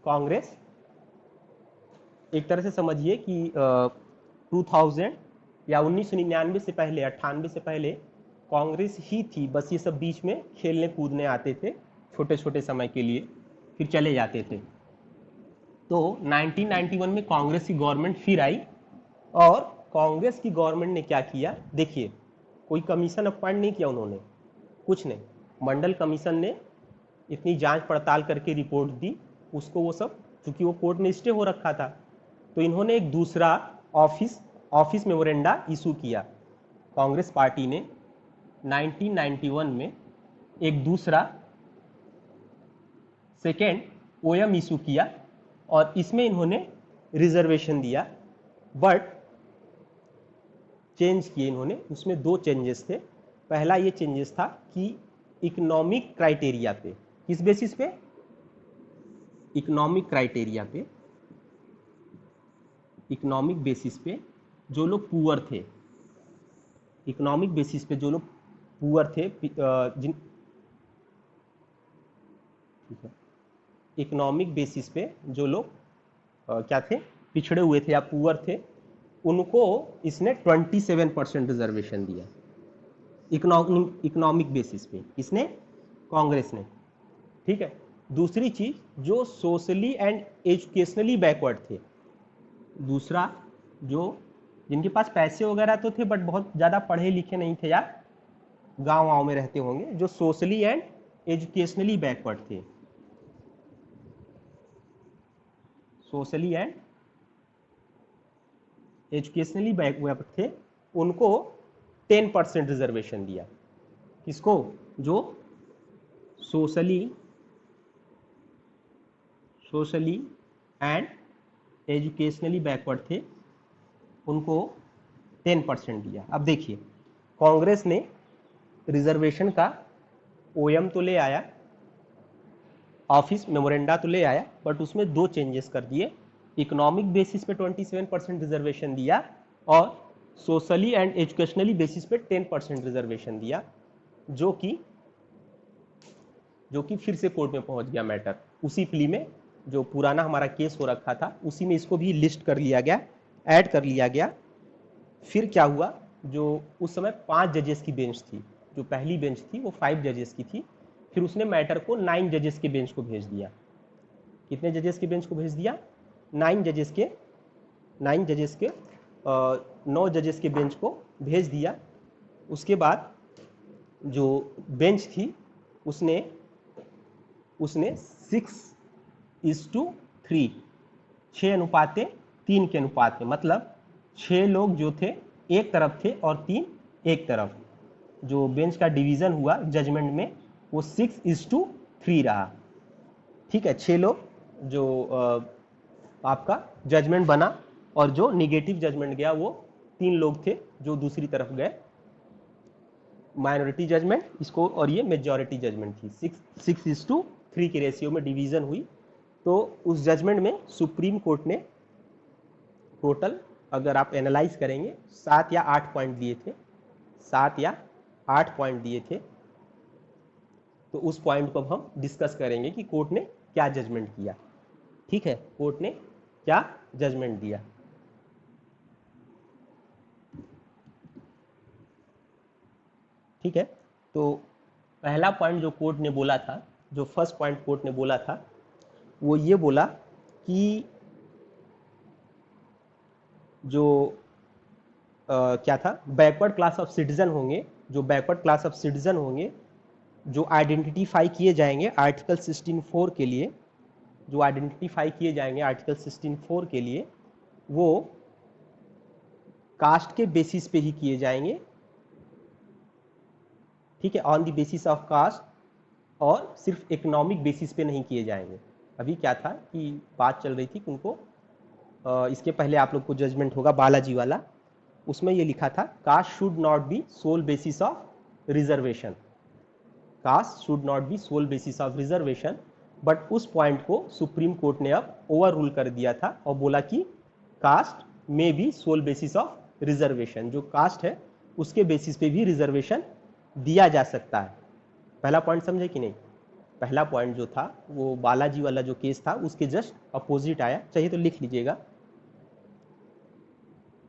कांग्रेस एक तरह से समझिए कि 2000 या 1999 से पहले, 98 से पहले कांग्रेस ही थी, बस ये सब बीच में खेलने कूदने आते थे छोटे छोटे समय के लिए, फिर चले जाते थे। तो 1991 में कांग्रेस की गवर्नमेंट फिर आई, और कांग्रेस की गवर्नमेंट ने क्या किया, देखिए कोई कमीशन अपॉइंट नहीं किया उन्होंने, कुछ नहीं, मंडल कमीशन ने इतनी जांच पड़ताल करके रिपोर्ट दी, उसको वो सब, चूंकि वो कोर्ट में स्टे हो रखा था, तो इन्होंने एक दूसरा ऑफिस मेमोरेंडा इशू किया। कांग्रेस पार्टी ने 1991 में एक दूसरा सेकेंड ओएम इशू किया, और इसमें इन्होंने रिजर्वेशन दिया, बट चेंज किए इन्होंने। उसमें दो चेंजेस थे। पहला ये चेंजेस था कि इकोनॉमिक क्राइटेरिया पे, किस बेसिस पे, इकोनॉमिक क्राइटेरिया पे, इकोनॉमिक बेसिस पे जो लोग पुअर थे, इकोनॉमिक बेसिस पे जो लोग पुअर थे, जिन इकोनॉमिक बेसिस पे जो लोग क्या थे, पिछड़े हुए थे या पुअर थे, उनको इसने 27% रिजर्वेशन दिया इकोनॉमिक बेसिस पे। इसने, कांग्रेस ने, ठीक है। दूसरी चीज, जो सोशली एंड एजुकेशनली बैकवर्ड थे, दूसरा जो जिनके पास पैसे वगैरह तो थे बट बहुत ज़्यादा पढ़े लिखे नहीं थे या गाँव में रहते होंगे, जो सोशली एंड एजुकेशनली बैकवर्ड थे, सोशली एंड एजुकेशनली बैकवर्ड थे, उनको 10% रिजर्वेशन दिया। किसको, जो सोशली एंड एजुकेशनली बैकवर्ड थे, उनको 10% दिया। अब देखिए, कांग्रेस ने रिजर्वेशन का ओएम तो ले आया, ऑफिस मेमोरेंडा तो ले आया, बट उसमें दो चेंजेस कर दिए। इकोनॉमिक बेसिस पे 27% रिजर्वेशन दिया, और सोशली एंड एजुकेशनली बेसिस पे 10% रिजर्वेशन दिया, जो कि फिर से कोर्ट में पहुंच गया मैटर। उसी प्ली में जो पुराना हमारा केस हो रखा था, उसी में इसको भी लिस्ट कर लिया गया, ऐड कर लिया गया। फिर क्या हुआ, जो उस समय 5 जजेस की बेंच थी, जो पहली बेंच थी वो 5 जजेस की थी, फिर उसने मैटर को 9 जजेस के बेंच को भेज दिया। कितने जजेस के बेंच को भेज दिया, 9 जजेस के 9 जजेस के बेंच को भेज दिया। उसके बाद जो बेंच थी उसने 6:3, 6:3 के अनुपात में, मतलब 6 लोग जो थे एक तरफ थे और 3 एक तरफ, जो बेंच का डिवीजन हुआ जजमेंट में वो 6:3 रहा। ठीक है, 6 लोग जो आपका जजमेंट बना, और जो निगेटिव जजमेंट गया वो 3 लोग थे जो दूसरी तरफ गए। माइनॉरिटी जजमेंट इसको, और ये मेजॉरिटी जजमेंट थी। 6:3 के रेशियो में डिवीजन हुई। तो उस जजमेंट में सुप्रीम कोर्ट ने टोटल, अगर आप एनालाइज करेंगे, 7 या 8 पॉइंट दिए थे, 7 या 8 पॉइंट दिए थे। तो उस पॉइंट को अब हम डिस्कस करेंगे कि कोर्ट ने क्या जजमेंट किया। ठीक है, कोर्ट ने क्या जजमेंट दिया। ठीक है, तो पहला पॉइंट जो कोर्ट ने बोला था, जो फर्स्ट पॉइंट कोर्ट ने बोला था, वो ये बोला कि जो क्या था, बैकवर्ड क्लास ऑफ सिटीजन होंगे, जो बैकवर्ड क्लास ऑफ सिटीजन होंगे, जो आइडेंटिफाई किए जाएंगे आर्टिकल 16(4) के लिए, जो आइडेंटिफाई किए जाएंगे आर्टिकल 16(4) के लिए, वो कास्ट के बेसिस पे ही किए जाएंगे। ठीक है, on the basis of caste, और सिर्फ इकोनॉमिक बेसिस पे नहीं किए जाएंगे। अभी क्या था कि बात चल रही थी कि उनको इसके पहले आप लोग को जजमेंट होगा बालाजी वाला, उसमें ये लिखा था, caste should not be sole basis of reservation, caste should not be sole basis of reservation. But उस पॉइंट को सुप्रीम कोर्ट ने अब ओवर रूल कर दिया था और बोला कि कास्ट में भी सोल बेसिस ऑफ रिजर्वेशन, जो कास्ट है उसके बेसिस पे भी रिजर्वेशन दिया जा सकता है। पहला पॉइंट समझे कि नहीं? पहला पॉइंट जो था वो बालाजी वाला जो केस था उसके जस्ट अपोजिट आया, चाहिए तो लिख लीजिएगा।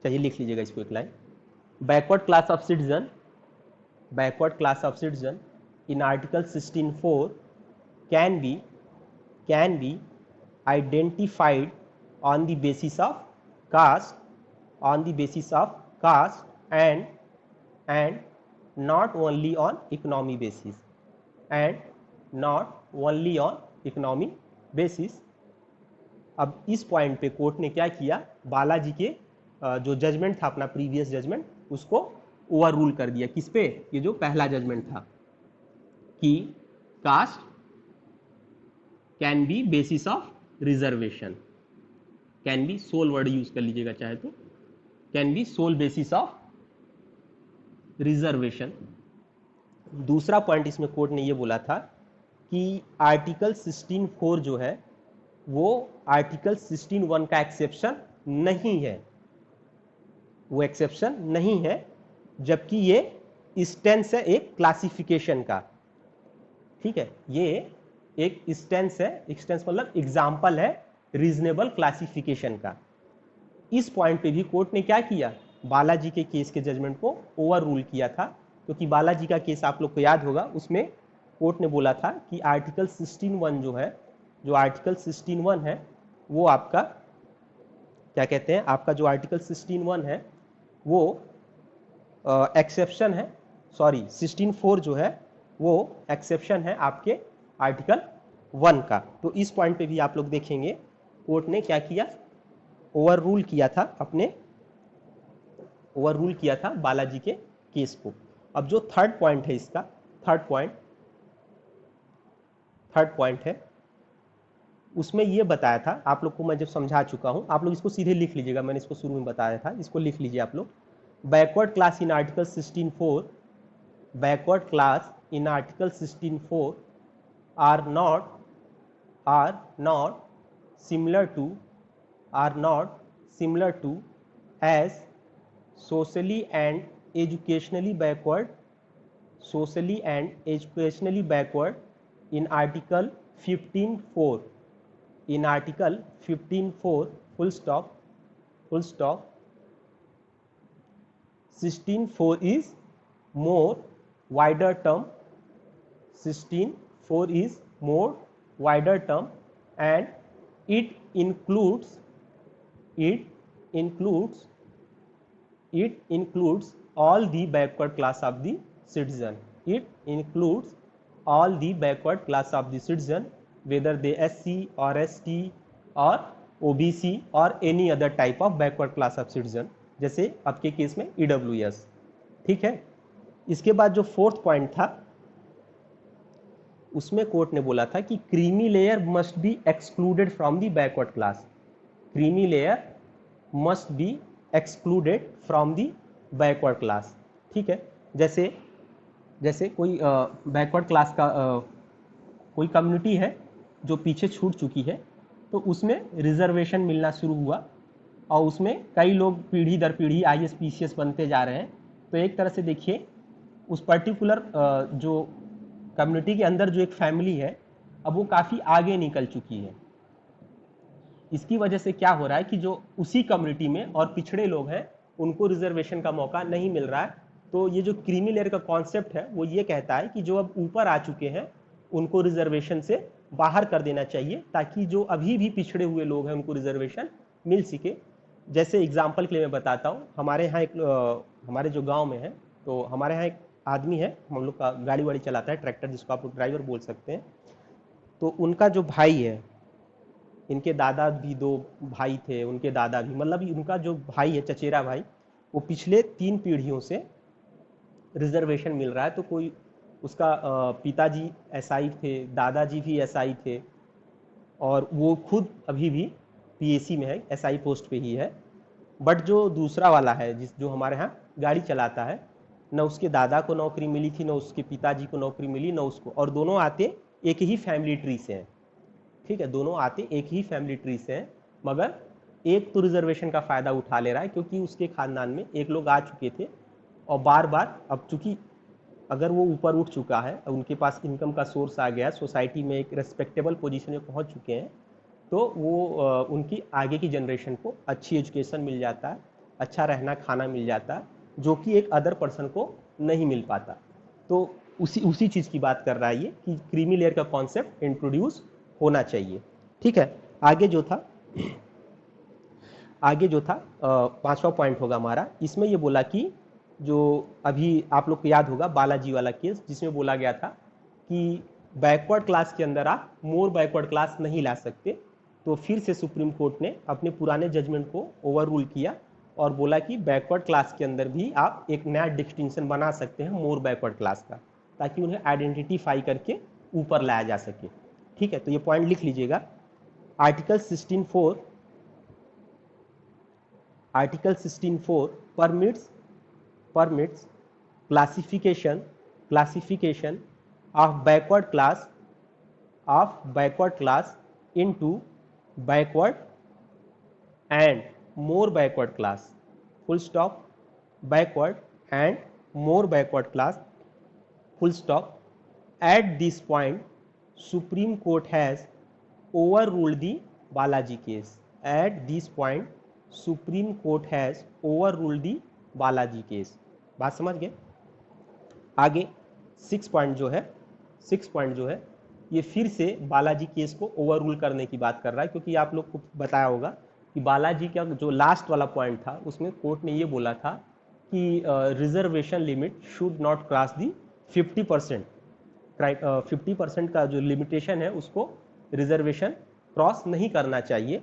चलिए लिख लीजिएगा इसको एक line. Backward class of citizen, backward class of citizen in article 16(4) can be identified on the basis of caste, on the basis of caste and not only on economic basis, and not only on economic basis। अब इस point पे court ने क्या किया, बालाजी के जो judgement था अपना प्रीवियस जजमेंट, उसको ओवर रूल कर दिया। किस पे? ये जो पहला जजमेंट था कि caste can be basis of reservation, can be sole word use कर लीजिएगा चाहे तो, can be sole basis of reservation. दूसरा पॉइंट इसमें कोर्ट ने ये बोला था कि आर्टिकल 16(4) जो है वो आर्टिकल 16(1) का एक्सेप्शन नहीं है, वो एक्सेप्शन नहीं है, जबकि ये इंस्टेंस है एक क्लासिफिकेशन का। ठीक है, ये एक इंस्टेंस है, इंस्टेंस मतलब एग्जाम्पल है रीजनेबल क्लासिफिकेशन का। इस पॉइंट पे भी कोर्ट ने क्या किया, बालाजी के केस के जजमेंट को ओवर रूल किया था, क्योंकि बालाजी का केस आप लोग को याद होगा, उसमें कोर्ट ने बोला था कि आर्टिकल 16(1) जो है, जो आर्टिकल 16(1) है वो आपका क्या कहते हैं, आपका जो आर्टिकल 16(1) है वो एक्सेप्शन है, सॉरी 16(4) जो है वो एक्सेप्शन है आपके आर्टिकल 1 का। तो इस पॉइंट पे भी आप लोग देखेंगे कोर्ट ने क्या किया, ओवर रूल किया था, अपने ओवर रूल किया था बालाजी के केस को। अब जो थर्ड पॉइंट है इसका, थर्ड पॉइंट है, उसमें ये बताया था आप लोग को, मैं जब समझा चुका हूं, आप लोग इसको सीधे लिख लीजिएगा, मैंने इसको शुरू में बताया था, इसको लिख लीजिए आप लोग। Backward class in article 16(4), backward class in article 16(4) are not similar to as socially and educationally backward in article 15(4), in article 15(4) full stop 16(4) is more wider term, 16(4) is more wider term, and it includes all the backward class of the citizen. It includes all the backward class of the citizen, whether they SC or ST or OBC or any other type of backward class of citizen, जैसे आपके case में EWS। ठीक है, इसके बाद जो fourth point था उसमें कोर्ट ने बोला था कि creamy layer must be excluded from the backward class, creamy layer must be excluded from the backward class. ठीक है, जैसे कोई बैकवर्ड क्लास का कोई कम्युनिटी है जो पीछे छूट चुकी है, तो उसमें रिजर्वेशन मिलना शुरू हुआ और उसमें कई लोग पीढ़ी दर पीढ़ी IAS PCS बनते जा रहे हैं। तो एक तरह से देखिए उस पर्टिकुलर जो कम्युनिटी के अंदर जो एक फैमिली है, अब वो काफ़ी आगे निकल चुकी है। इसकी वजह से क्या हो रहा है कि जो उसी कम्युनिटी में और पिछड़े लोग हैं उनको रिजर्वेशन का मौका नहीं मिल रहा है। तो ये जो क्रीमी लेयर का कॉन्सेप्ट है वो ये कहता है कि जो अब ऊपर आ चुके हैं उनको रिजर्वेशन से बाहर कर देना चाहिए, ताकि जो अभी भी पिछड़े हुए लोग हैं उनको रिजर्वेशन मिल सके। जैसे एग्जाम्पल के लिए मैं बताता हूँ, हमारे यहाँ एक हमारे जो गाँव में है, तो हमारे यहाँ एक आदमी है, हम लोग का गाड़ी वाड़ी चलाता है, ट्रैक्टर, जिसको आप लोग ड्राइवर बोल सकते हैं। तो उनका जो भाई है, इनके दादा भी 2 भाई थे, उनके दादा भी, मतलब उनका जो भाई है चचेरा भाई, वो पिछले 3 पीढ़ियों से रिजर्वेशन मिल रहा है। तो कोई उसका पिताजी SI थे, दादाजी भी SI थे, और वो खुद अभी भी PAC में है, SI पोस्ट पे ही है। बट जो दूसरा वाला है, जो हमारे यहाँ गाड़ी चलाता है, न उसके दादा को नौकरी मिली थी, न उसके पिताजी को नौकरी मिली, न उसको, और दोनों आते एक ही फैमिली ट्री से हैं। ठीक है, दोनों आते एक ही फैमिली ट्री से हैं, मगर एक तो रिजर्वेशन का फ़ायदा उठा ले रहा है क्योंकि उसके खानदान में एक लोग आ चुके थे और बार बार, अब चूंकि अगर वो ऊपर उठ चुका है, उनके पास इनकम का सोर्स आ गया, सोसाइटी में एक रेस्पेक्टेबल पोजीशन में पहुंच चुके हैं, तो वो उनकी आगे की जनरेशन को अच्छी एजुकेशन मिल जाता है, अच्छा रहना खाना मिल जाता, जो कि एक अदर पर्सन को नहीं मिल पाता। तो उसी चीज़ की बात कर रहा है ये कि क्रीमी लेयर का कॉन्सेप्ट इंट्रोड्यूस होना चाहिए। ठीक है, आगे जो था पांचवा पॉइंट होगा हमारा, इसमें ये बोला कि जो अभी आप लोग को याद होगा बालाजी वाला केस, जिसमें बोला गया था कि बैकवर्ड क्लास के अंदर आप मोर बैकवर्ड क्लास नहीं ला सकते। तो फिर से सुप्रीम कोर्ट ने अपने पुराने जजमेंट को ओवर रूल किया और बोला कि बैकवर्ड क्लास के अंदर भी आप एक नया डिस्टिंक्शन बना सकते हैं मोर बैकवर्ड क्लास का, ताकि उन्हें आइडेंटिफाई करके ऊपर लाया जा सके। ठीक है, तो ये पॉइंट लिख लीजिएगा। Article 16(4) Article 16(4) permits classification of backward class into backward and more backward class, full stop, backward and more backward class, full stop. At this point, Supreme Court has overruled the Balaji case. At this point, Supreme Court has overruled the Balaji case. बात समझ गए? आगे 6 point जो है ये फिर से Balaji case को ओवररूल करने की बात कर रहा है, क्योंकि आप लोग को बताया होगा कि बालाजी का जो लास्ट वाला पॉइंट था उसमें कोर्ट ने ये बोला था कि reservation limit should not cross दी 50%। 50% का जो लिमिटेशन है उसको रिजर्वेशन क्रॉस नहीं करना चाहिए।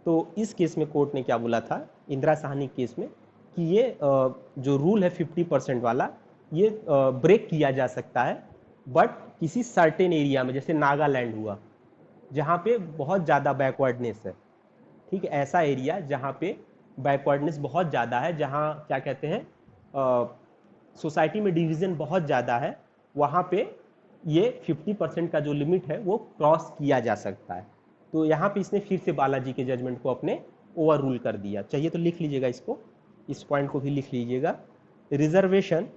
तो इस केस में कोर्ट ने क्या बोला था, इंदिरा साहनी केस में, कि ये जो रूल है 50% वाला, ये ब्रेक किया जा सकता है, बट किसी सर्टेन एरिया में, जैसे नागालैंड हुआ जहाँ पे बहुत ज़्यादा बैकवर्डनेस है। ठीक है, ऐसा एरिया जहाँ पे बैकवर्डनेस बहुत ज़्यादा है, जहाँ क्या कहते हैं सोसाइटी में डिवीज़न बहुत ज़्यादा है, वहाँ पे ये 50% का जो लिमिट है वो क्रॉस किया जा सकता है। तो यहाँ पे इसने फिर से बालाजी के जजमेंट को अपने ओवर रूल कर दिया। चाहिए तो लिख लीजिएगा इसको, इस पॉइंट को भी लिख लीजिएगा। Reservation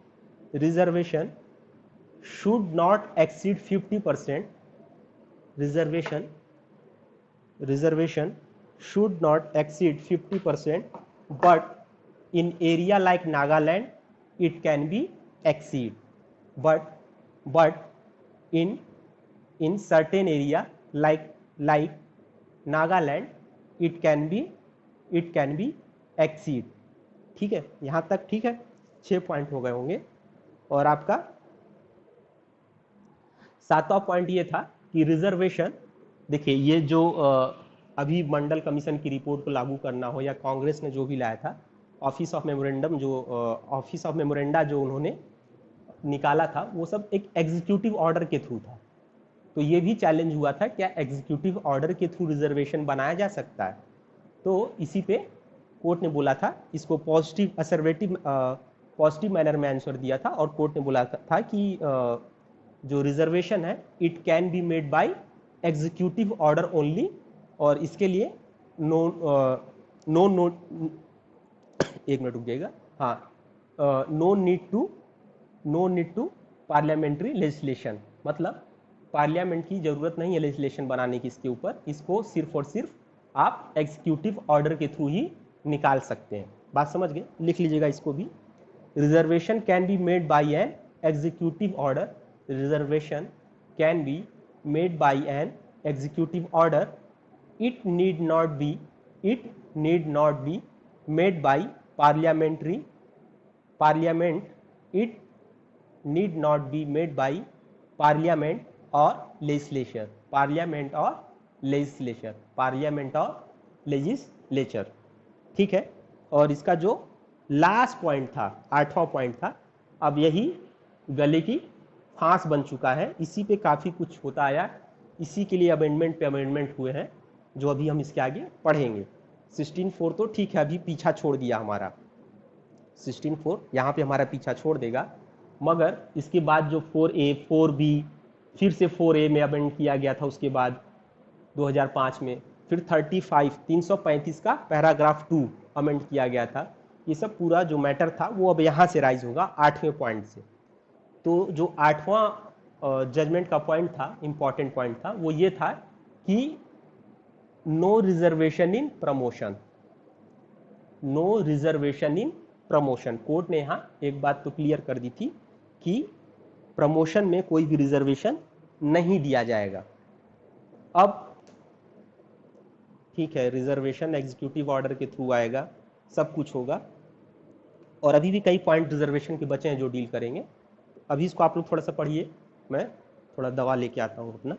should not exceed 50%। Reservation should not exceed 50%, but in area like Nagaland it can be exceed, but in certain area like Nagaland it can be exceed। ठीक है, यहाँ तक ठीक है, 6 पॉइंट हो गए होंगे। और आपका 7वां पॉइंट ये था कि रिजर्वेशन, देखिए ये जो अभी मंडल कमीशन की रिपोर्ट को लागू करना हो या कांग्रेस ने जो भी लाया था, ऑफिस ऑफ मेमोरेंडा जो उन्होंने निकाला था, वो सब एक एग्जीक्यूटिव ऑर्डर के थ्रू था। तो ये भी चैलेंज हुआ था, क्या एग्जीक्यूटिव ऑर्डर के थ्रू रिजर्वेशन बनाया जा सकता है? तो इसी पे कोर्ट ने बोला था, इसको पॉजिटिव मैनर में आंसर दिया था, और कोर्ट ने बोला था कि जो रिजर्वेशन है it can be made by executive order only, और इसके लिए नो एक मिनट रुक जाइएगा, हाँ, no need to parliamentary legislation, मतलब पार्लियामेंट की जरूरत नहीं है लेजिस्लेशन बनाने की इसके ऊपर, इसको सिर्फ और सिर्फ आप एग्जीक्यूटिव ऑर्डर के थ्रू ही निकाल सकते हैं। बात समझ गए? लिख लीजिएगा इसको भी। Reservation can be made by an executive order. Reservation can be made by an executive order. It need not be made by parliament. It need not be made by parliament or legislature। ठीक है, और इसका जो last point था, 8वां point था, अब यही गले की फांस बन चुका है। इसी पे काफी कुछ होता आया, इसी के लिए अमेंडमेंट पे अमेंडमेंट हुए हैं, जो अभी हम इसके आगे पढ़ेंगे। 16(4) तो ठीक है, अभी पीछा छोड़ दिया हमारा 16(4) यहाँ पे हमारा पीछा छोड़ देगा, मगर इसके बाद जो 4A 4B फिर से 4A में अमेंड किया गया था, उसके बाद 2005 में फिर 335 का पैराग्राफ 2 अमेंड किया गया था। ये सब पूरा जो मैटर था वो अब यहाँ से राइज होगा 8वें पॉइंट से। तो जो 8वां जजमेंट का पॉइंट था, इंपॉर्टेंट पॉइंट था, वो ये था कि no reservation in promotion. No reservation in promotion. Court ने यहाँ एक बात तो क्लियर कर दी थी कि प्रमोशन में कोई भी रिजर्वेशन नहीं दिया जाएगा। अब ठीक है, रिजर्वेशन एग्जीक्यूटिव ऑर्डर के थ्रू आएगा, सब कुछ होगा, और अभी भी कई पॉइंट रिजर्वेशन के बचे हैं जो डील करेंगे। अभी इसको आप लोग थोड़ा सा पढ़िए, मैं थोड़ा दवा लेके आता हूँ, अपना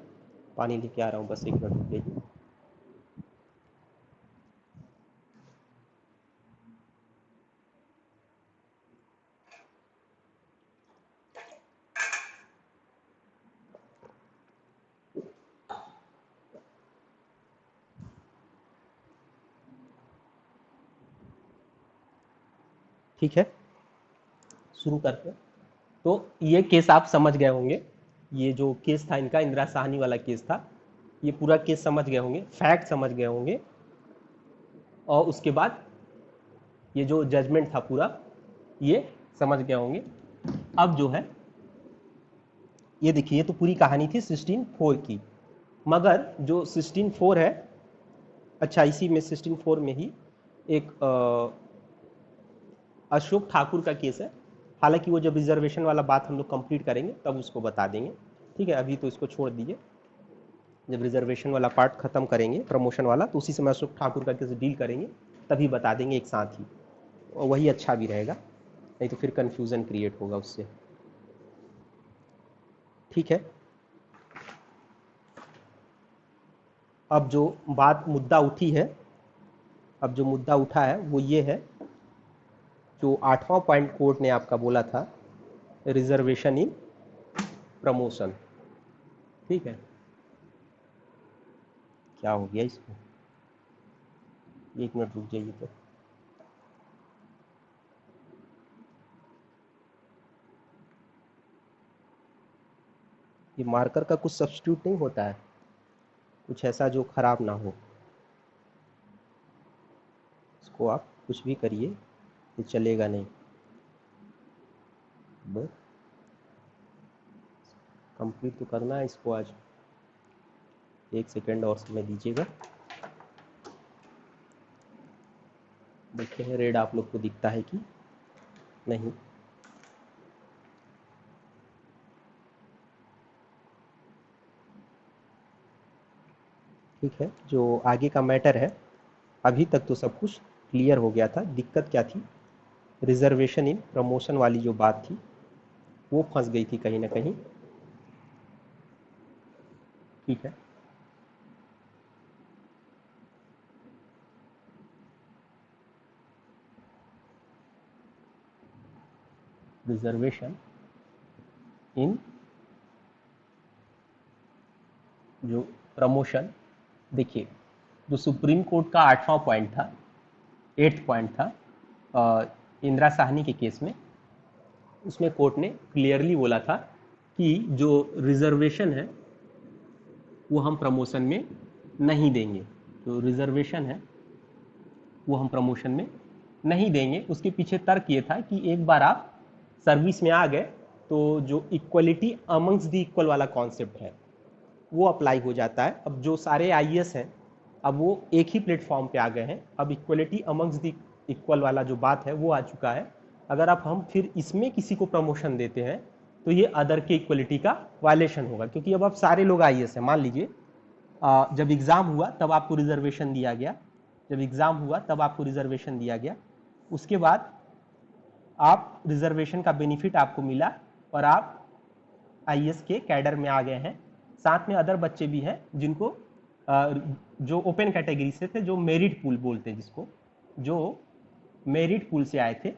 पानी लेके आ रहा हूँ, बस 1 मिनट रुक जाइए। ठीक है, शुरू करते हैं। तो ये केस आप समझ गए होंगे, ये जो केस था इनका, इंदिरा साहनी वाला केस था, ये पूरा केस समझ गए होंगे, फैक्ट समझ गए होंगे, और उसके बाद ये जो जजमेंट था पूरा ये समझ गए होंगे। अब जो है ये देखिए, ये तो पूरी कहानी थी 16(4) की, मगर जो 16(4) है, अच्छा इसी में 16(4) में ही एक अशोक ठाकुर का केस है। हालांकि वो जब रिजर्वेशन वाला बात हम लोग कंप्लीट करेंगे तब उसको बता देंगे, ठीक है, अभी तो इसको छोड़ दीजिए। जब रिजर्वेशन वाला पार्ट खत्म करेंगे, प्रमोशन वाला, तो उसी समय अशोक ठाकुर का केस डील करेंगे, तभी बता देंगे एक साथ ही, और वही अच्छा भी रहेगा, नहीं तो फिर कंफ्यूजन क्रिएट होगा उससे। ठीक है, अब जो बात मुद्दा उठी है, अब जो मुद्दा उठा है वो ये है, जो 8वां पॉइंट कोर्ट ने आपका बोला था, रिजर्वेशन इन प्रमोशन। ठीक है, क्या हो गया इसको, 1 मिनट रुक जाइए। तो ये मार्कर का कुछ सब्स्टिट्यूट नहीं होता है, कुछ ऐसा जो खराब ना हो, इसको आप कुछ भी करिए, ये चलेगा नहीं। बस कंप्लीट तो करना है इसको आज, 1 सेकेंड और समय दीजिएगा। देखते हैं रेड आप लोग को दिखता है कि नहीं। ठीक है, जो आगे का मैटर है, अभी तक तो सब कुछ क्लियर हो गया था। दिक्कत क्या थी, रिजर्वेशन इन प्रमोशन वाली जो बात थी वो फंस गई थी कहीं ना कहीं। ठीक है, रिजर्वेशन इन जो प्रमोशन, देखिए जो सुप्रीम कोर्ट का 8वां पॉइंट था, 8th पॉइंट था इंदिरा साहनी के केस में, उसमें कोर्ट ने क्लियरली बोला था कि जो रिजर्वेशन है वो हम प्रमोशन में नहीं देंगे, जो रिजर्वेशन है वो हम प्रमोशन में नहीं देंगे। उसके पीछे तर्क ये था कि एक बार आप सर्विस में आ गए तो जो इक्वलिटी अमंग्स द इक्वल वाला कॉन्सेप्ट है वो अप्लाई हो जाता है। अब जो सारे आईएएस हैं अब वो एक ही प्लेटफॉर्म पे आ गए हैं, अब इक्वलिटी अमंग्स द इक्वल वाला जो बात है वो आ चुका है। अगर आप हम फिर इसमें किसी को प्रमोशन देते हैं तो ये अदर के इक्वलिटी का वायलेशन होगा, क्योंकि अब आप सारे लोग आईएएस हैं। मान लीजिए जब एग्ज़ाम हुआ तब आपको रिजर्वेशन दिया गया, जब एग्ज़ाम हुआ तब आपको रिजर्वेशन दिया गया, उसके बाद आप रिजर्वेशन का बेनिफिट आपको मिला और आप आईएएस के कैडर में आ गए हैं। साथ में अदर बच्चे भी हैं जिनको जो ओपन कैटेगरी से थे, जो मेरिट पूल बोलते हैं जिसको, जो मेरिट पूल से आए थे।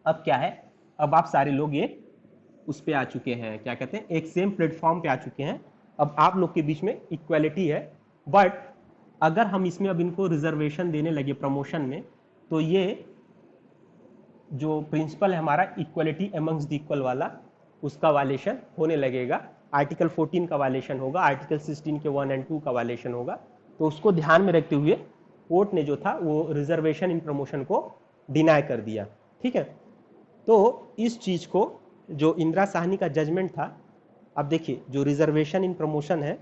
अब क्या है, अब आप सारे लोग एक उस पे आ चुके हैं, क्या कहते हैं, एक सेम प्लेटफॉर्म पे आ चुके हैं। अब आप लोग के बीच में इक्वालिटी है, बट अगर हम इसमें अब इनको रिजर्वेशन देने लगे प्रमोशन में, तो ये जो प्रिंसिपल है हमारा इक्वलिटी अमंग्स द इक्वल वाला, उसका वायलेशन होने लगेगा। आर्टिकल 14 का वायलेशन होगा, आर्टिकल 16 के 1 और 2 का वायलेशन होगा। तो उसको ध्यान में रखते हुए कोर्ट ने जो था वो रिजर्वेशन इन प्रमोशन को डिनाई कर दिया। ठीक है, तो इस चीज को जो इंदिरा साहनी का जजमेंट था, अब देखिए जो रिजर्वेशन इन प्रमोशन है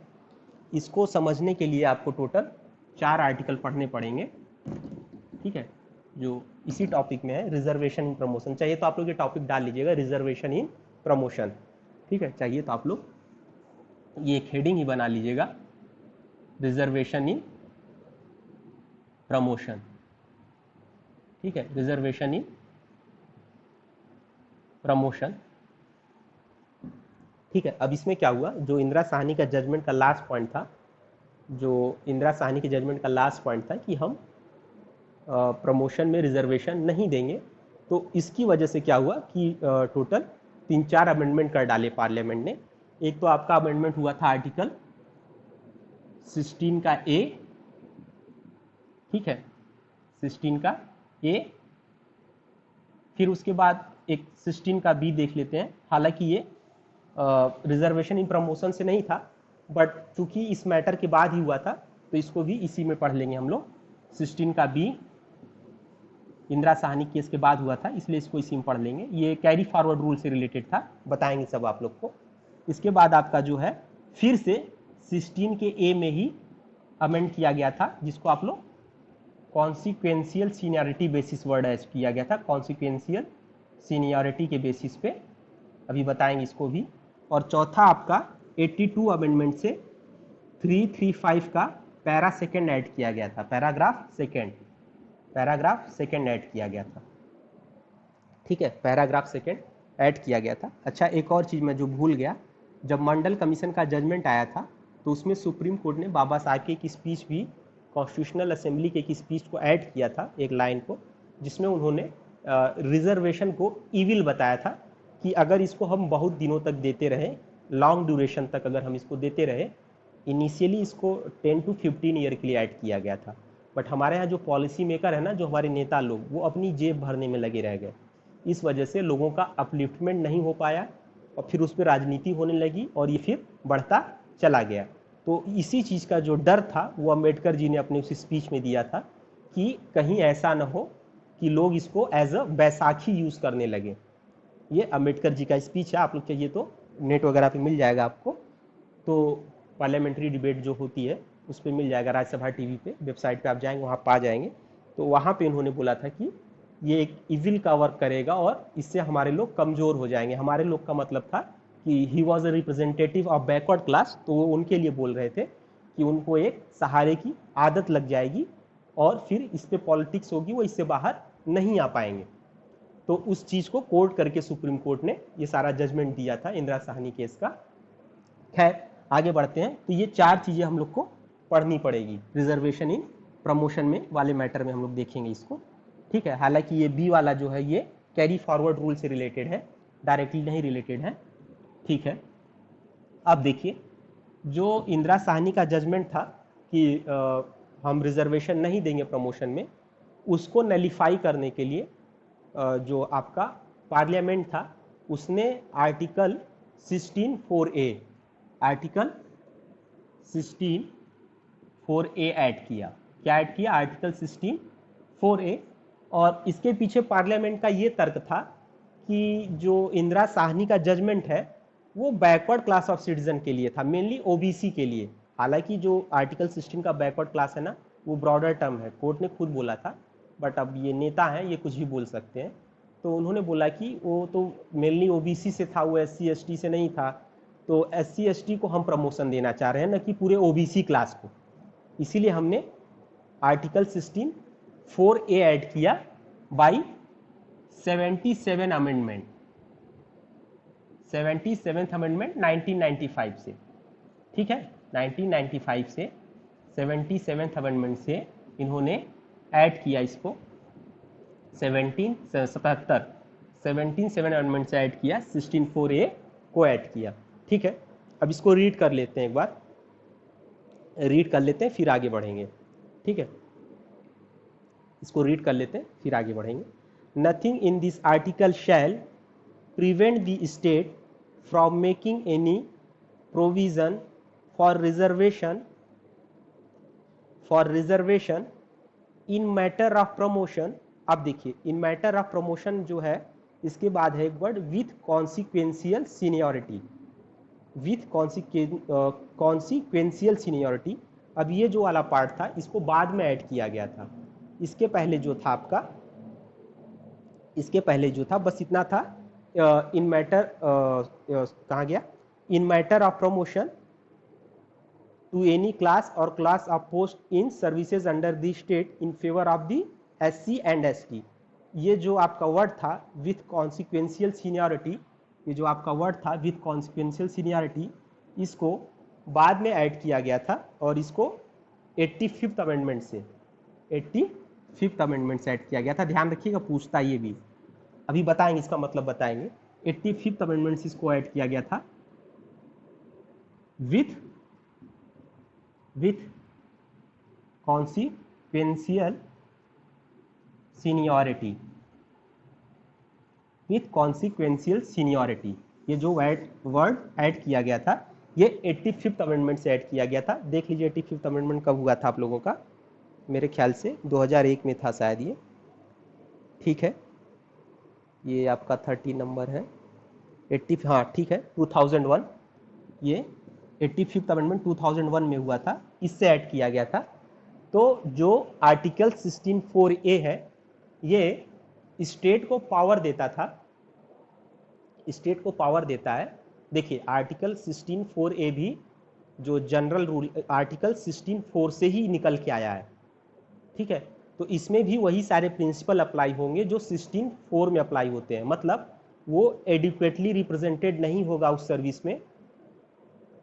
इसको समझने के लिए आपको टोटल 4 आर्टिकल पढ़ने पड़ेंगे। ठीक है, जो इसी टॉपिक में है, रिजर्वेशन इन प्रमोशन। चाहिए तो आप लोग ये टॉपिक डाल लीजिएगा, रिजर्वेशन इन प्रमोशन। ठीक है, चाहिए तो आप लोग ये एक हेडिंग ही बना लीजिएगा, रिजर्वेशन इन प्रमोशन। ठीक है, रिजर्वेशन इन प्रमोशन। ठीक है, अब इसमें क्या हुआ, जो इंदिरा साहनी का जजमेंट का लास्ट पॉइंट था, जो इंदिरा साहनी के जजमेंट का लास्ट पॉइंट था कि हम प्रमोशन में रिजर्वेशन नहीं देंगे, तो इसकी वजह से क्या हुआ कि टोटल 3-4 अमेंडमेंट कर डाले पार्लियामेंट ने। एक तो आपका अमेंडमेंट हुआ था आर्टिकल 16 का ए, ठीक है, 16 का ए, फिर उसके बाद एक 16 का बी देख लेते हैं। हालांकि ये रिजर्वेशन इन प्रमोशन से नहीं था, बट चूंकि इस मैटर के बाद ही हुआ था तो इसको भी इसी में पढ़ लेंगे हम लोग। 16 का बी इंदिरा साहनी केस के बाद हुआ था, इसलिए इसको इसी में पढ़ लेंगे। ये कैरी फॉरवर्ड रूल से रिलेटेड था, बताएंगे सब आप लोग को। इसके बाद आपका जो है फिर से 16 के ए में ही अमेंड किया गया था, जिसको आप लोग consequential seniority basis word add किया गया था, कॉन्सिक्वेंशियल सीनियरिटी के बेसिस पे, अभी बताएंगे इसको भी। और चौथा आपका 82 अमेंडमेंट से 335 का पैरा सेकेंड ऐड किया गया था, पैराग्राफ सेकेंड ऐड किया गया था। ठीक है, पैराग्राफ सेकेंड ऐड किया गया था। अच्छा, एक और चीज़ मैं जो भूल गया, जब मंडल कमीशन का जजमेंट आया था तो उसमें सुप्रीम कोर्ट ने बाबा साहब की एक स्पीच भी, कॉन्स्टिट्यूशनल असेंबली के एक स्पीच को ऐड किया था, एक लाइन को, जिसमें उन्होंने रिजर्वेशन को इविल बताया था कि अगर इसको हम बहुत दिनों तक देते रहे, लॉन्ग ड्यूरेशन तक अगर हम इसको देते रहे, इनिशियली इसको 10 to 15 ईयर के लिए ऐड किया गया था, बट हमारे यहाँ जो पॉलिसी मेकर है ना, जो हमारे नेता लोग, वो अपनी जेब भरने में लगे रह गए। इस वजह से लोगों का अपलिफ्टमेंट नहीं हो पाया और फिर उस पर राजनीति होने लगी और ये फिर बढ़ता चला गया। तो इसी चीज़ का जो डर था वो अम्बेडकर जी ने अपने उस स्पीच में दिया था कि कहीं ऐसा ना हो कि लोग इसको एज अ बैसाखी यूज़ करने लगे। ये अम्बेडकर जी का स्पीच है, आप लोग चाहिए तो नेट वगैरह पे मिल जाएगा आपको, तो पार्लियामेंट्री डिबेट जो होती है उस पर मिल जाएगा, राज्यसभा टीवी पे, वेबसाइट पे आप जाएंगे वहाँ पा जाएंगे। तो वहाँ पे इन्होंने बोला था कि ये एक इविल का वर्क करेगा और इससे हमारे लोग कमज़ोर हो जाएंगे। हमारे लोग का मतलब था कि he was a representative of backward class, तो वो उनके लिए बोल रहे थे कि उनको एक सहारे की आदत लग जाएगी और फिर इस पर पॉलिटिक्स होगी, वो इससे बाहर नहीं आ पाएंगे। तो उस चीज़ को कोर्ट करके सुप्रीम कोर्ट ने ये सारा जजमेंट दिया था इंदिरा साहनी केस का। खैर, आगे बढ़ते हैं। तो ये 4 चीज़ें हम लोग को पढ़नी पड़ेगी रिजर्वेशन इन प्रमोशन में वाले मैटर में, हम लोग देखेंगे इसको। ठीक है, हालांकि ये बी वाला जो है ये कैरी फॉरवर्ड रूल से रिलेटेड है, डायरेक्टली नहीं रिलेटेड है। ठीक है, अब देखिए, जो इंदिरा साहनी का जजमेंट था कि हम रिजर्वेशन नहीं देंगे प्रमोशन में, उसको नलीफाई करने के लिए जो आपका पार्लियामेंट था उसने article 16(4)A, article 16(4)A add किया। क्या ऐड किया? Article 16(4)A। और इसके पीछे पार्लियामेंट का ये तर्क था कि जो इंदिरा साहनी का जजमेंट है वो बैकवर्ड क्लास ऑफ सिटीजन के लिए था, मेनली ओबीसी के लिए। हालांकि जो आर्टिकल 16 का बैकवर्ड क्लास है ना, वो ब्रॉडर टर्म है, कोर्ट ने खुद बोला था, बट अब ये नेता हैं, ये कुछ भी बोल सकते हैं। तो उन्होंने बोला कि वो तो मेनली ओबीसी से था, वो SC ST से नहीं था, तो SC ST को हम प्रमोशन देना चाह रहे हैं, न कि पूरे ओबीसी क्लास को। इसीलिए हमने आर्टिकल 16(4)A ऐड किया बाई 77 अमेंडमेंट, 77th अमेंडमेंट 1995 से। ठीक है, 1995 से 77th अमेंडमेंट से इन्होंने ऐड किया इसको, 17 अमेंडमेंट से ऐड किया, 16(4)A को ऐड किया। ठीक है, अब इसको रीड कर लेते हैं, एक बार रीड कर लेते हैं फिर आगे बढ़ेंगे। ठीक है, इसको रीड कर लेते हैं फिर आगे बढ़ेंगे। Nothing in this article shall prevent the state from making any provision for reservation in matter of promotion। अब देखिए, in matter of promotion जो है, इसके बाद है एक word with consequential seniority, with consequential seniority। अब ये जो वाला पार्ट था इसको बाद में ऐड किया गया था, इसके पहले जो था आपका इसके पहले जो था बस इतना था, इन मैटर कहाँ गया, in matter of promotion to any class और class of post in services under the state in favour of the SC and ST। ये जो आपका वर्ड था विथ कॉन्सिक्वेंशियल सीनियरिटी, ये जो आपका वर्ड था विथ कॉन्सिक्वेंशियल सीनियरिटी, इसको बाद में ऐड किया गया था और इसको 85th अमेंडमेंट से 85th अमेंडमेंट से ऐड किया गया था। ध्यान रखिएगा, पूछता ये भी, अभी बताएंगे इसका मतलब बताएंगे। 85th अमेंडमेंट से इसको ऐड किया गया था with consequential seniority, with consequential seniority. ये जो वर्ड ऐड किया गया था ये 85th अमेंडमेंट से ऐड किया गया था। देख लीजिए 85th अमेंडमेंट कब हुआ था आप लोगों का, मेरे ख्याल से 2001 में था शायद ये, ठीक है। ये आपका 30 नंबर है 80, हाँ ठीक है 2001, ये 85th अमेंडमेंट 2001 में हुआ था, इससे ऐड किया गया था। तो जो आर्टिकल 16(4)A है ये स्टेट को पावर देता था, स्टेट को पावर देता है। देखिए आर्टिकल 16(4)A भी जो जनरल रूल आर्टिकल 16(4) से ही निकल के आया है, ठीक है। तो इसमें भी वही सारे प्रिंसिपल अप्लाई होंगे जो 16(4) में अप्लाई होते हैं। मतलब वो एडिक्वेटली रिप्रेजेंटेड नहीं होगा उस सर्विस में,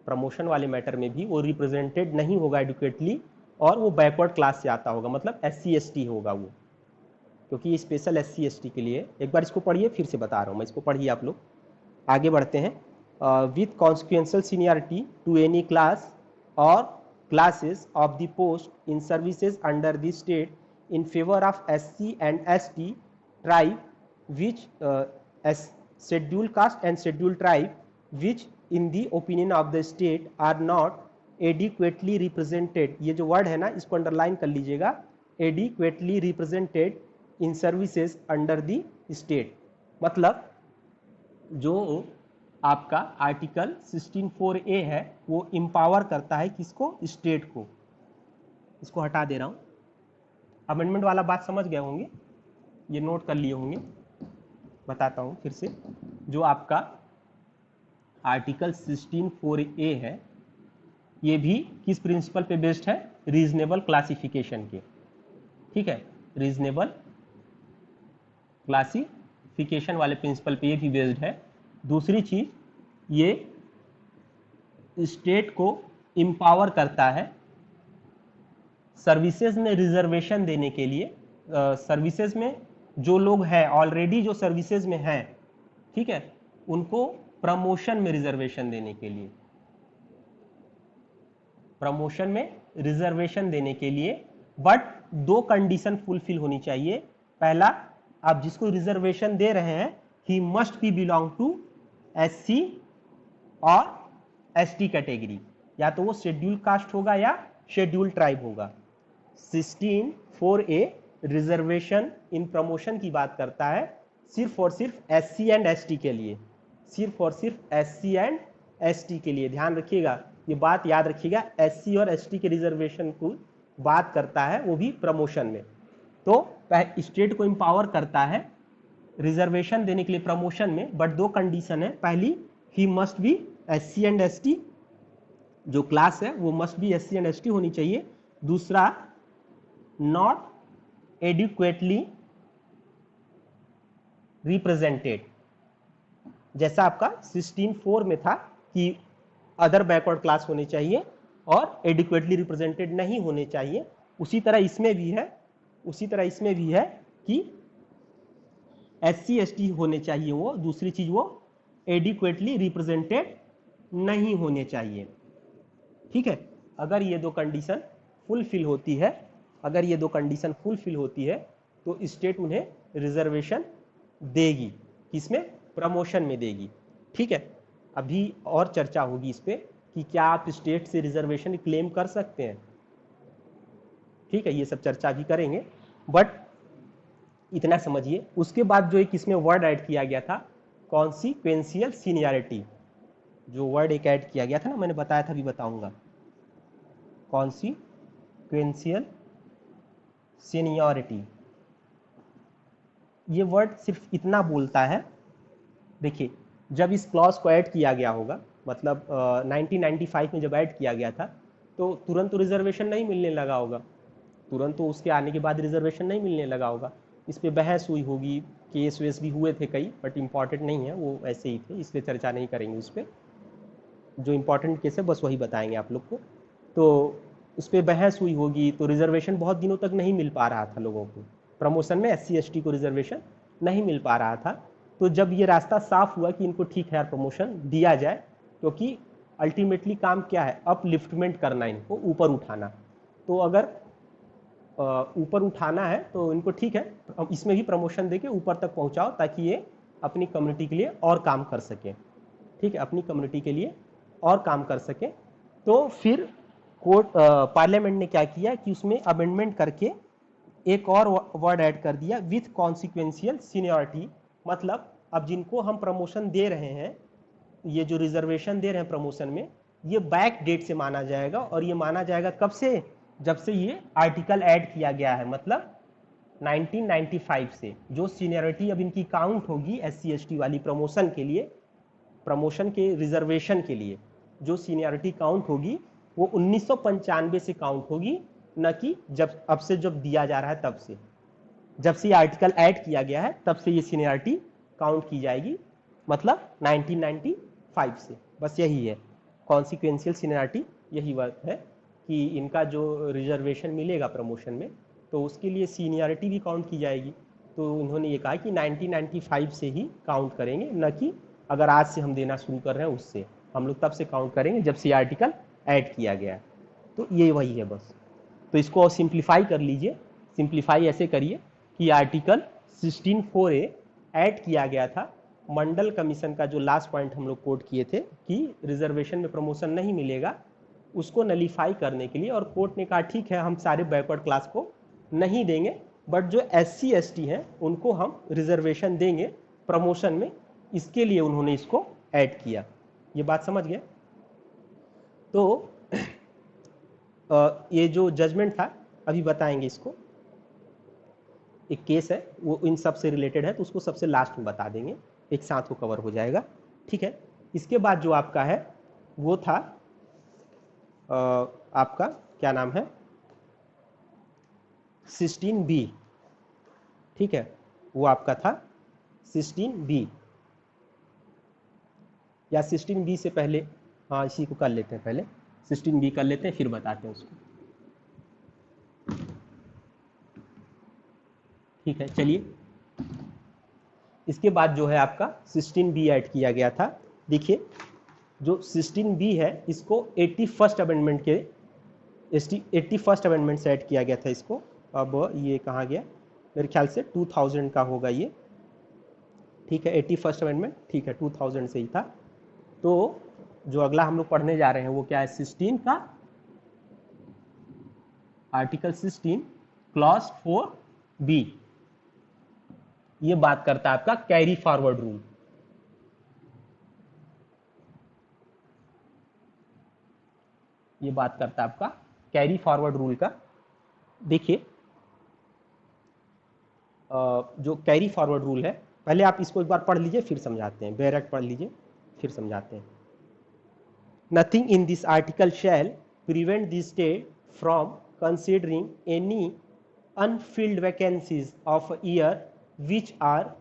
प्रमोशन वाले मैटर में भी वो रिप्रेजेंटेड नहीं होगा एडिक्वेटली, और वो बैकवर्ड क्लास से आता होगा, मतलब SC ST होगा वो, क्योंकि ये स्पेशल SC ST के लिए। एक बार इसको पढ़िए, फिर से बता रहा हूँ मैं, इसको पढ़िए आप लोग। आगे बढ़ते हैं। With consequential seniority to any class और classes of the post in services under the state in favour of SC and ST tribe which schedule caste and schedule tribe which in the opinion of the state are not adequately represented. ये जो word है ना इसको underline कर लीजिएगा, adequately represented in services under the state. मतलब जो आपका आर्टिकल 16(4)A है वो इंपावर करता है किसको, स्टेट को। इसको हटा दे रहा हूं, अमेंडमेंट वाला बात समझ गए होंगे, ये नोट कर लिए होंगे, बताता हूं फिर से। जो आपका आर्टिकल 16(4)A है ये भी किस प्रिंसिपल पे बेस्ड है, रीजनेबल क्लासिफिकेशन के, ठीक है। रीजनेबल क्लासिफिकेशन वाले प्रिंसिपल पे ये भी बेस्ड है। दूसरी चीज, ये स्टेट को इंपावर करता है सर्विसेज में रिजर्वेशन देने के लिए। सर्विसेज में जो लोग हैं ऑलरेडी, जो सर्विसेज में हैं, ठीक है, उनको प्रमोशन में रिजर्वेशन देने के लिए, प्रमोशन में रिजर्वेशन देने के लिए। बट 2 कंडीशन फुलफिल होनी चाहिए। पहला, आप जिसको रिजर्वेशन दे रहे हैं ही must be belong to SC और ST कैटेगरी, या तो वो शेड्यूल कास्ट होगा या शेड्यूल ट्राइब होगा। 16(4)A रिजर्वेशन इन प्रमोशन की बात करता है सिर्फ और सिर्फ SC एंड ST के लिए, सिर्फ और सिर्फ SC एंड ST के लिए। ध्यान रखिएगा, ये बात याद रखिएगा, SC और ST के रिजर्वेशन को बात करता है, वो भी प्रमोशन में। तो स्टेट को इंपावर करता है रिजर्वेशन देने के लिए प्रमोशन में, बट 2 कंडीशन है। पहली, ही must B SC and ST, जो क्लास है वो must be SC and ST होनी चाहिए। दूसरा, नॉट एडिक्वेटली रिप्रेजेंटेड, जैसा आपका 16(4) में था कि अदर बैकवर्ड क्लास होने चाहिए और एडिक्वेटली रिप्रेजेंटेड नहीं होने चाहिए, उसी तरह इसमें भी है, उसी तरह इसमें भी है कि SC ST होने चाहिए वो। दूसरी चीज, वो एडिक्वेटली रिप्रेजेंटेड नहीं होने चाहिए, ठीक है। अगर ये 2 कंडीशन फुलफिल होती है, अगर ये 2 कंडीशन फुलफिल होती है तो स्टेट उन्हें रिजर्वेशन देगी, किसमें, प्रमोशन में देगी, ठीक है। अभी और चर्चा होगी इस पे कि क्या आप स्टेट से रिजर्वेशन क्लेम कर सकते हैं, ठीक है, ये सब चर्चा भी करेंगे, बट इतना समझिए। उसके बाद जो एक इसमें वर्ड ऐड किया गया था, कॉन्सिक्वेंशियल सीनियरिटी, जो वर्ड एक ऐड किया गया था ना, मैंने बताया था, अभी बताऊंगा। कॉन्सिक्वेंशियल सीनियरिटी, ये वर्ड सिर्फ इतना बोलता है, देखिए जब इस क्लॉज को ऐड किया गया होगा, मतलब 1995 में जब ऐड किया गया था, तो तुरंत तो रिजर्वेशन नहीं मिलने लगा होगा, तुरंत तो उसके आने के बाद रिजर्वेशन नहीं मिलने लगा होगा। इस पर बहस हुई होगी, केस वेस भी हुए थे कई, बट इम्पॉर्टेंट नहीं है, वो ऐसे ही थे, इसलिए चर्चा नहीं करेंगे उस पर। जो इम्पोर्टेंट केस है बस वही बताएंगे आप लोग को। तो उस पर बहस हुई होगी, तो रिजर्वेशन बहुत दिनों तक नहीं मिल पा रहा था लोगों को, प्रमोशन में SC ST को रिजर्वेशन नहीं मिल पा रहा था। तो जब ये रास्ता साफ हुआ कि इनको ठीक है यार प्रमोशन दिया जाए, क्योंकि अल्टीमेटली काम क्या है, अपलिफ्टमेंट करना, इनको ऊपर उठाना। तो अगर ऊपर उठाना है तो इनको ठीक है, इसमें भी प्रमोशन देके ऊपर तक पहुंचाओ, ताकि ये अपनी कम्युनिटी के लिए और काम कर सके। ठीक है, अपनी कम्युनिटी के लिए और काम कर सके। तो फिर कोर्ट पार्लियामेंट ने क्या किया कि उसमें अमेंडमेंट करके एक और वर्ड ऐड कर दिया, विथ कॉन्सिक्वेंशियल सीनियरिटी। मतलब अब जिनको हम प्रमोशन दे रहे हैं, ये जो रिजर्वेशन दे रहे हैं प्रमोशन में, ये बैक डेट से माना जाएगा। और ये माना जाएगा कब से, जब से ये आर्टिकल ऐड किया गया है, मतलब 1995 से। जो सीनियरिटी अब इनकी काउंट होगी SC ST वाली प्रमोशन के लिए, प्रमोशन के रिजर्वेशन के लिए जो सीनियरिटी काउंट होगी, वो 1995 से काउंट होगी, न कि जब अब से जब दिया जा रहा है तब से। जब से ये आर्टिकल ऐड किया गया है तब से ये सीनियरिटी काउंट की जाएगी, मतलब 1995 से। बस यही है कॉन्सिक्वेंशियल सीनियरिटी, यही बात है कि इनका जो रिजर्वेशन मिलेगा प्रमोशन में, तो उसके लिए सीनियरिटी भी काउंट की जाएगी। तो उन्होंने ये कहा कि 1995 से ही काउंट करेंगे, न कि अगर आज से हम देना शुरू कर रहे हैं उससे। हम लोग तब से काउंट करेंगे जब से ये आर्टिकल ऐड किया गया है। तो ये वही है बस। तो इसको सिंप्लीफाई कर लीजिए। सिंप्लीफाई ऐसे करिए कि आर्टिकल 16(4)A ऐड किया गया था, मंडल कमीशन का जो लास्ट पॉइंट हम लोग कोट किए थे कि रिजर्वेशन में प्रमोशन नहीं मिलेगा, उसको नलीफाई करने के लिए। और कोर्ट ने कहा ठीक है, हम सारे बैकवर्ड क्लास को नहीं देंगे, बट जो SC ST हैं उनको हम रिजर्वेशन देंगे प्रमोशन में। इसके लिए उन्होंने इसको ऐड किया। ये बात समझ गए? तो ये जो जजमेंट था अभी बताएंगे इसको, एक केस है वो इन सब से रिलेटेड है, तो उसको सबसे लास्ट में बता देंगे, एक साथ वो कवर हो जाएगा। ठीक है, इसके बाद जो आपका है वो था आपका क्या नाम है, 16B। ठीक है, वो आपका था 16B, या 16B से पहले, हाँ इसी को कर लेते हैं, पहले 16B कर लेते हैं फिर बताते हैं उसको। ठीक है, चलिए इसके बाद जो है आपका 16B ऐड किया गया था। देखिए जो 16B है इसको 81st अमेंडमेंट के 81st अमेंडमेंट से ऐड किया गया था इसको। अब ये कहाँ गया, मेरे ख्याल से 2000 का होगा ये। ठीक है, 81st अमेंडमेंट, ठीक है 2000 से ही था। तो जो अगला हम लोग पढ़ने जा रहे हैं वो क्या है, 16 का आर्टिकल 16 क्लॉज 4B। ये बात करता है आपका कैरी फॉरवर्ड रूल। ये बात करता है आपका कैरी फॉरवर्ड रूल का। देखिए जो कैरी फॉरवर्ड रूल है, पहले आप इसको एक बार पढ़ लीजिए फिर समझाते हैं, बैरक पढ़ लीजिए फिर समझाते हैं। Nothing in this article shall prevent the state from considering any unfilled vacancies of a year which are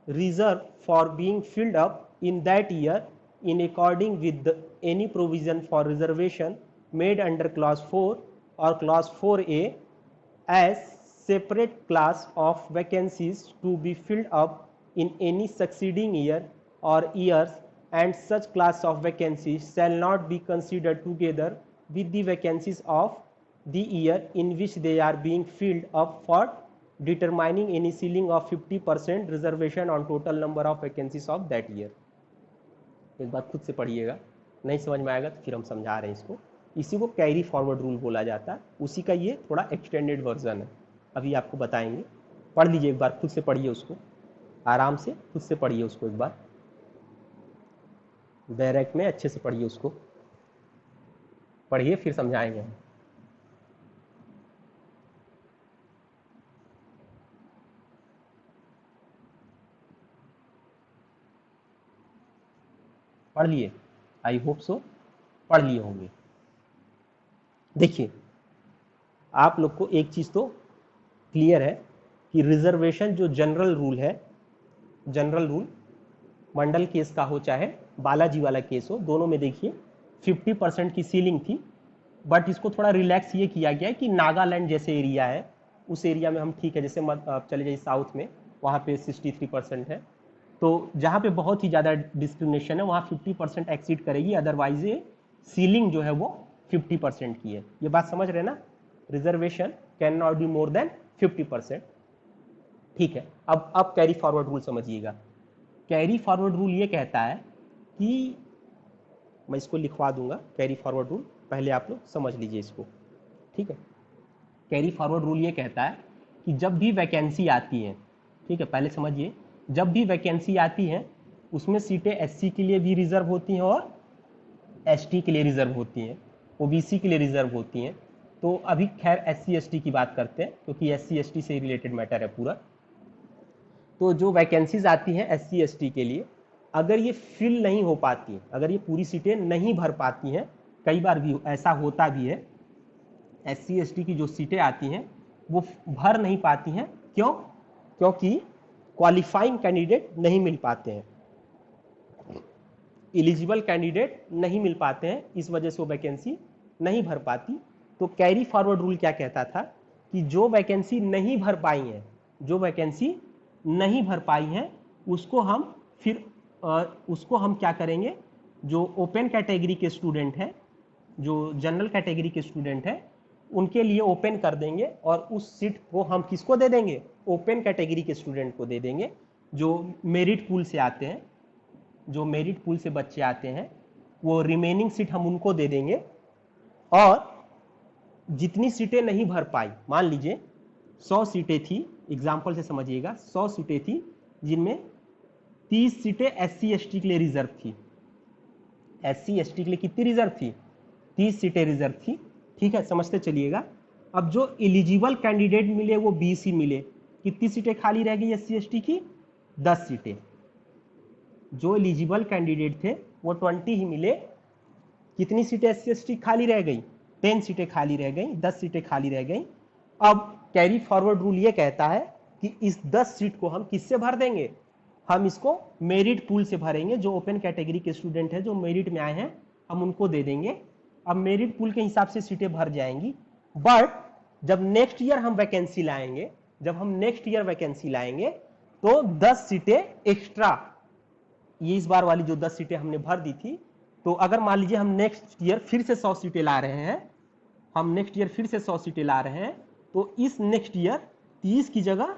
reserved for being filled up in that year in according with any provision for reservation made under clause 4 or clause 4A as separate class of vacancies to be filled up in any succeeding year or years, and such class of vacancies shall not be considered together with the vacancies of the year in which they are being filled up for determining any ceiling of 50% reservation on total number of vacancies of that year। एक बार खुद से पढ़िएगा, नहीं समझ में आएगा तो फिर हम समझा रहे हैं इसको। इसी को कैरी फॉरवर्ड रूल बोला जाता है, उसी का ये थोड़ा एक्सटेंडेड वर्जन है, अभी आपको बताएंगे। पढ़ लीजिए एक बार, खुद से पढ़िए उसको, आराम से खुद से पढ़िए उसको एक बार, डायरेक्ट में अच्छे से पढ़िए उसको, पढ़िए फिर समझाएंगे हम। पढ़ लिए, आई होप सो पढ़ लिए होंगे। देखिए आप लोग को एक चीज तो क्लियर है कि रिजर्वेशन जो जनरल रूल है, जनरल रूल मंडल केस का हो चाहे बालाजी वाला केस हो, दोनों में देखिए 50% की सीलिंग थी, बट इसको थोड़ा रिलैक्स ये किया गया है कि नागालैंड जैसे एरिया है उस एरिया में हम ठीक है, जैसे चले जाइए साउथ में, वहाँ पे 63% है, तो जहाँ पे बहुत ही ज़्यादा डिस्क्रिमिनेशन है वहाँ 50% एक्सीड करेगी, अदरवाइज ये सीलिंग जो है वो 50% की है। ये बात समझ रहे ना, reservation can not be more than 50%। ठीक है, अब कैरी फॉरवर्ड रूल समझिएगा। कैरी फॉरवर्ड रूल ये कहता है कि, मैं इसको लिखवा दूंगा कैरी फॉरवर्ड रूल, पहले आप लोग समझ लीजिए इसको। ठीक है, कैरी फॉरवर्ड रूल ये कहता है कि जब भी वैकेंसी आती है, ठीक है पहले समझिए, जब भी वैकेंसी आती है उसमें सीटें एससी के लिए भी रिजर्व होती हैं और एसटी के लिए रिजर्व होती हैं, ओबीसी के लिए रिजर्व होती हैं। तो अभी खैर एससी एसटी की बात करते हैं क्योंकि एससी एसटी से रिलेटेड मैटर है पूरा। तो जो वैकेंसीज आती हैं एससी एसटी के लिए, अगर ये फिल नहीं हो पाती, अगर ये पूरी सीटें नहीं भर पाती हैं, कई बार भी ऐसा होता भी है, एससी एसटी की जो सीटें आती हैं वो भर नहीं पाती हैं, क्यों? क्योंकि क्वालिफाइंग कैंडिडेट नहीं मिल पाते हैं, एलिजिबल कैंडिडेट नहीं मिल पाते हैं, इस वजह से वो वैकेंसी नहीं भर पाती। तो कैरी फॉरवर्ड रूल क्या कहता था कि जो वैकेंसी नहीं भर पाई है, जो वैकेंसी नहीं भर पाई है उसको हम फिर उसको हम क्या करेंगे, जो ओपन कैटेगरी के स्टूडेंट हैं, जो जनरल कैटेगरी के स्टूडेंट हैं, उनके लिए ओपन कर देंगे और उस सीट को हम किसको दे देंगे, ओपन कैटेगरी के स्टूडेंट को दे देंगे, जो मेरिट पूल से आते हैं, जो मेरिट पूल से बच्चे आते हैं, वो रिमेनिंग सीट हम उनको दे देंगे। और जितनी सीटें नहीं भर पाई, मान लीजिए 100 सीटें थी, एग्जाम्पल से समझिएगा, 100 सीटें थी जिनमें 30 सीटें एससी एसटी के लिए रिजर्व थी। एससी एसटी के लिए कितनी रिजर्व थी? 30 सीटें रिजर्व थी। ठीक है, समझते चलिएगा। अब जो एलिजिबल कैंडिडेट मिले वो 20 ही मिले, कितनी सीटें खाली रह गई एससी एसटी की? 10 सीटें। जो एलिजिबल कैंडिडेट थे वो 20 ही मिले, कितनी सीटें एससी एसटी खाली रह गई? 10 सीटें खाली रह गई, 10 सीटें खाली रह गई। अब कैरी फॉरवर्ड रूल ये कहता है कि इस 10 सीट को हम किससे भर देंगे, हम इसको मेरिट पूल से भरेंगे, जो ओपन कैटेगरी के स्टूडेंट हैं जो मेरिट में आए हैं हम उनको दे देंगे। अब मेरिट पूल के हिसाब से सीटें भर जाएंगी, बट जब नेक्स्ट ईयर हम वैकेंसी लाएंगे, जब हम नेक्स्ट ईयर वैकेंसी लाएंगे तो 10 सीटें एक्स्ट्रा, ये इस बार वाली जो 10 सीटें हमने भर दी थी, तो अगर मान लीजिए हम नेक्स्ट ईयर फिर से 100 सीटें ला रहे हैं, हम नेक्स्ट ईयर फिर से 100 सीटें ला रहे हैं, तो इस नेक्स्ट ईयर 30 की जगह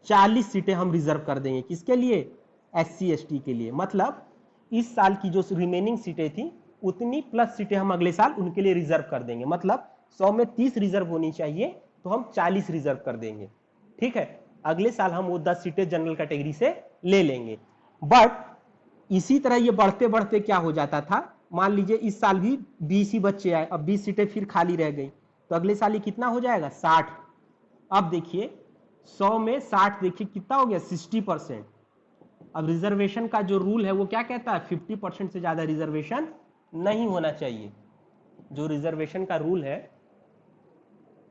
40 सीटें हम रिजर्व कर देंगे, किसके लिए? एससी एसटी के लिए। मतलब इस साल की जो रिमेनिंग सीटें थी उतनी प्लस सीटें हम अगले साल उनके लिए रिजर्व कर देंगे। मतलब 100 में 30 रिजर्व होनी चाहिए तो हम 40 रिजर्व कर देंगे। ठीक है, अगले साल हम वो 10 सीटें जनरल कैटेगरी से ले लेंगे। बट इसी तरह ये बढ़ते बढ़ते क्या हो जाता था, मान लीजिए इस साल भी 20 ही बच्चे आए, अब 20 सीटें फिर खाली रह गई, तो अगले साल ये कितना हो जाएगा? 60। अब देखिए 100 में 60, देखिए कितना हो गया? 60%। अब रिजर्वेशन का जो रूल है वो क्या कहता है? 50% से ज्यादा रिजर्वेशन नहीं होना चाहिए। जो रिजर्वेशन का रूल है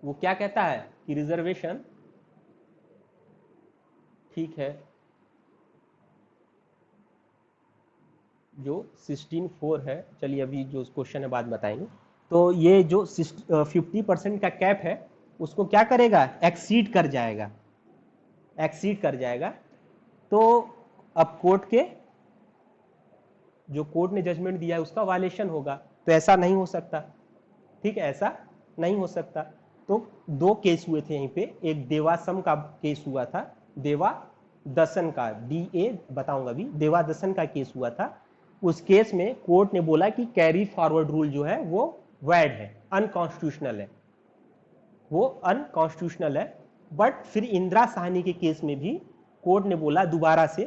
वो क्या कहता है कि रिजर्वेशन, ठीक है, जो 16(4) है, चलिए अभी जो क्वेश्चन है बाद बताएंगे। तो ये जो 50% का कैप है उसको क्या करेगा? एक्सीड कर जाएगा, एक्सीड कर जाएगा। तो अब कोर्ट के, जो कोर्ट ने जजमेंट दिया है उसका वायलेशन होगा, तो ऐसा नहीं हो सकता। ठीक है, ऐसा नहीं हो सकता। तो 2 केस हुए थे यहीं पे, एक देवासम का केस हुआ था, देवा दसन का, DA बताऊंगा अभी, देवा दसन का केस हुआ था। उस केस में कोर्ट ने बोला कि कैरी फॉरवर्ड रूल जो है वो वैड है, अनकॉन्स्टिट्यूशनल है, वो अनकॉन्स्टिट्यूशनल है। बट फिर इंदिरा साहनी के केस में भी कोर्ट ने बोला दोबारा से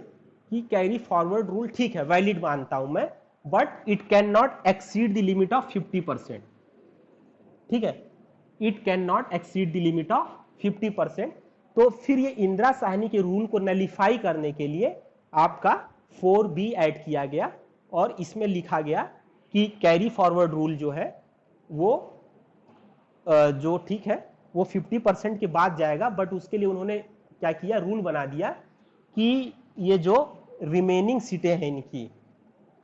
कि कैरी फॉरवर्ड रूल ठीक है, वैलिड मानता हूं मैं, but it can not exceed the limit of 50%। ठीक है, it can not exceed the limit of 50%। तो फिर ये इंदिरा साहनी के रूल को नलीफाई करने के लिए आपका 4B ऐड किया गया, और इसमें लिखा गया कि कैरी फॉरवर्ड रूल जो है वो जो ठीक है वो 50% के बाद जाएगा, बट उसके लिए उन्होंने क्या किया, रूल बना दिया कि ये जो रिमेनिंग सीटें हैं इनकी,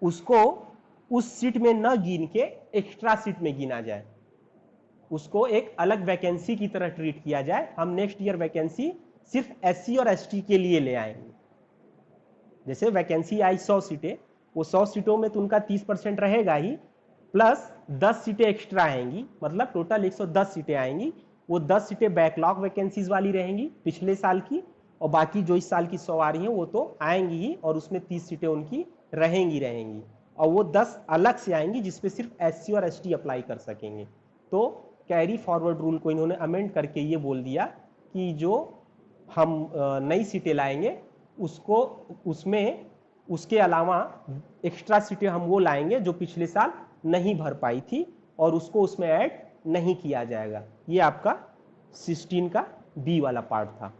उसको उस सीट में न गिन के एक्स्ट्रा सीट में गिना जाए, उसको एक अलग वैकेंसी की तरह ट्रीट किया जाए। हम नेक्स्ट ईयर वैकेंसी सिर्फ एससी और एसटी के लिए ले आएंगे। जैसे वैकेंसी आई 100 सीटें, वो 100 सीटों में तो उनका 30% रहेगा ही, प्लस 10 सीटें एक्स्ट्रा आएंगी, मतलब टोटल 110 सीटें आएंगी। वो 10 सीटें बैकलॉग वैकेंसीज वाली रहेंगी पिछले साल की, और बाकी जो इस साल की 100 आ रही हैं वो तो आएंगी ही, और उसमें 30 सीटें उनकी रहेंगी, और वो 10 अलग से आएंगी जिसपे सिर्फ एससी और एसटी अप्लाई कर सकेंगे। तो कैरी फॉरवर्ड रूल को इन्होंने अमेंड करके ये बोल दिया कि जो हम नई सीटें लाएंगे उसको उसमें उसके अलावा एक्स्ट्रा सीटें हम वो लाएंगे जो पिछले साल नहीं भर पाई थी, और उसको उसमें ऐड नहीं किया जाएगा। ये आपका 16 का बी वाला पार्ट था।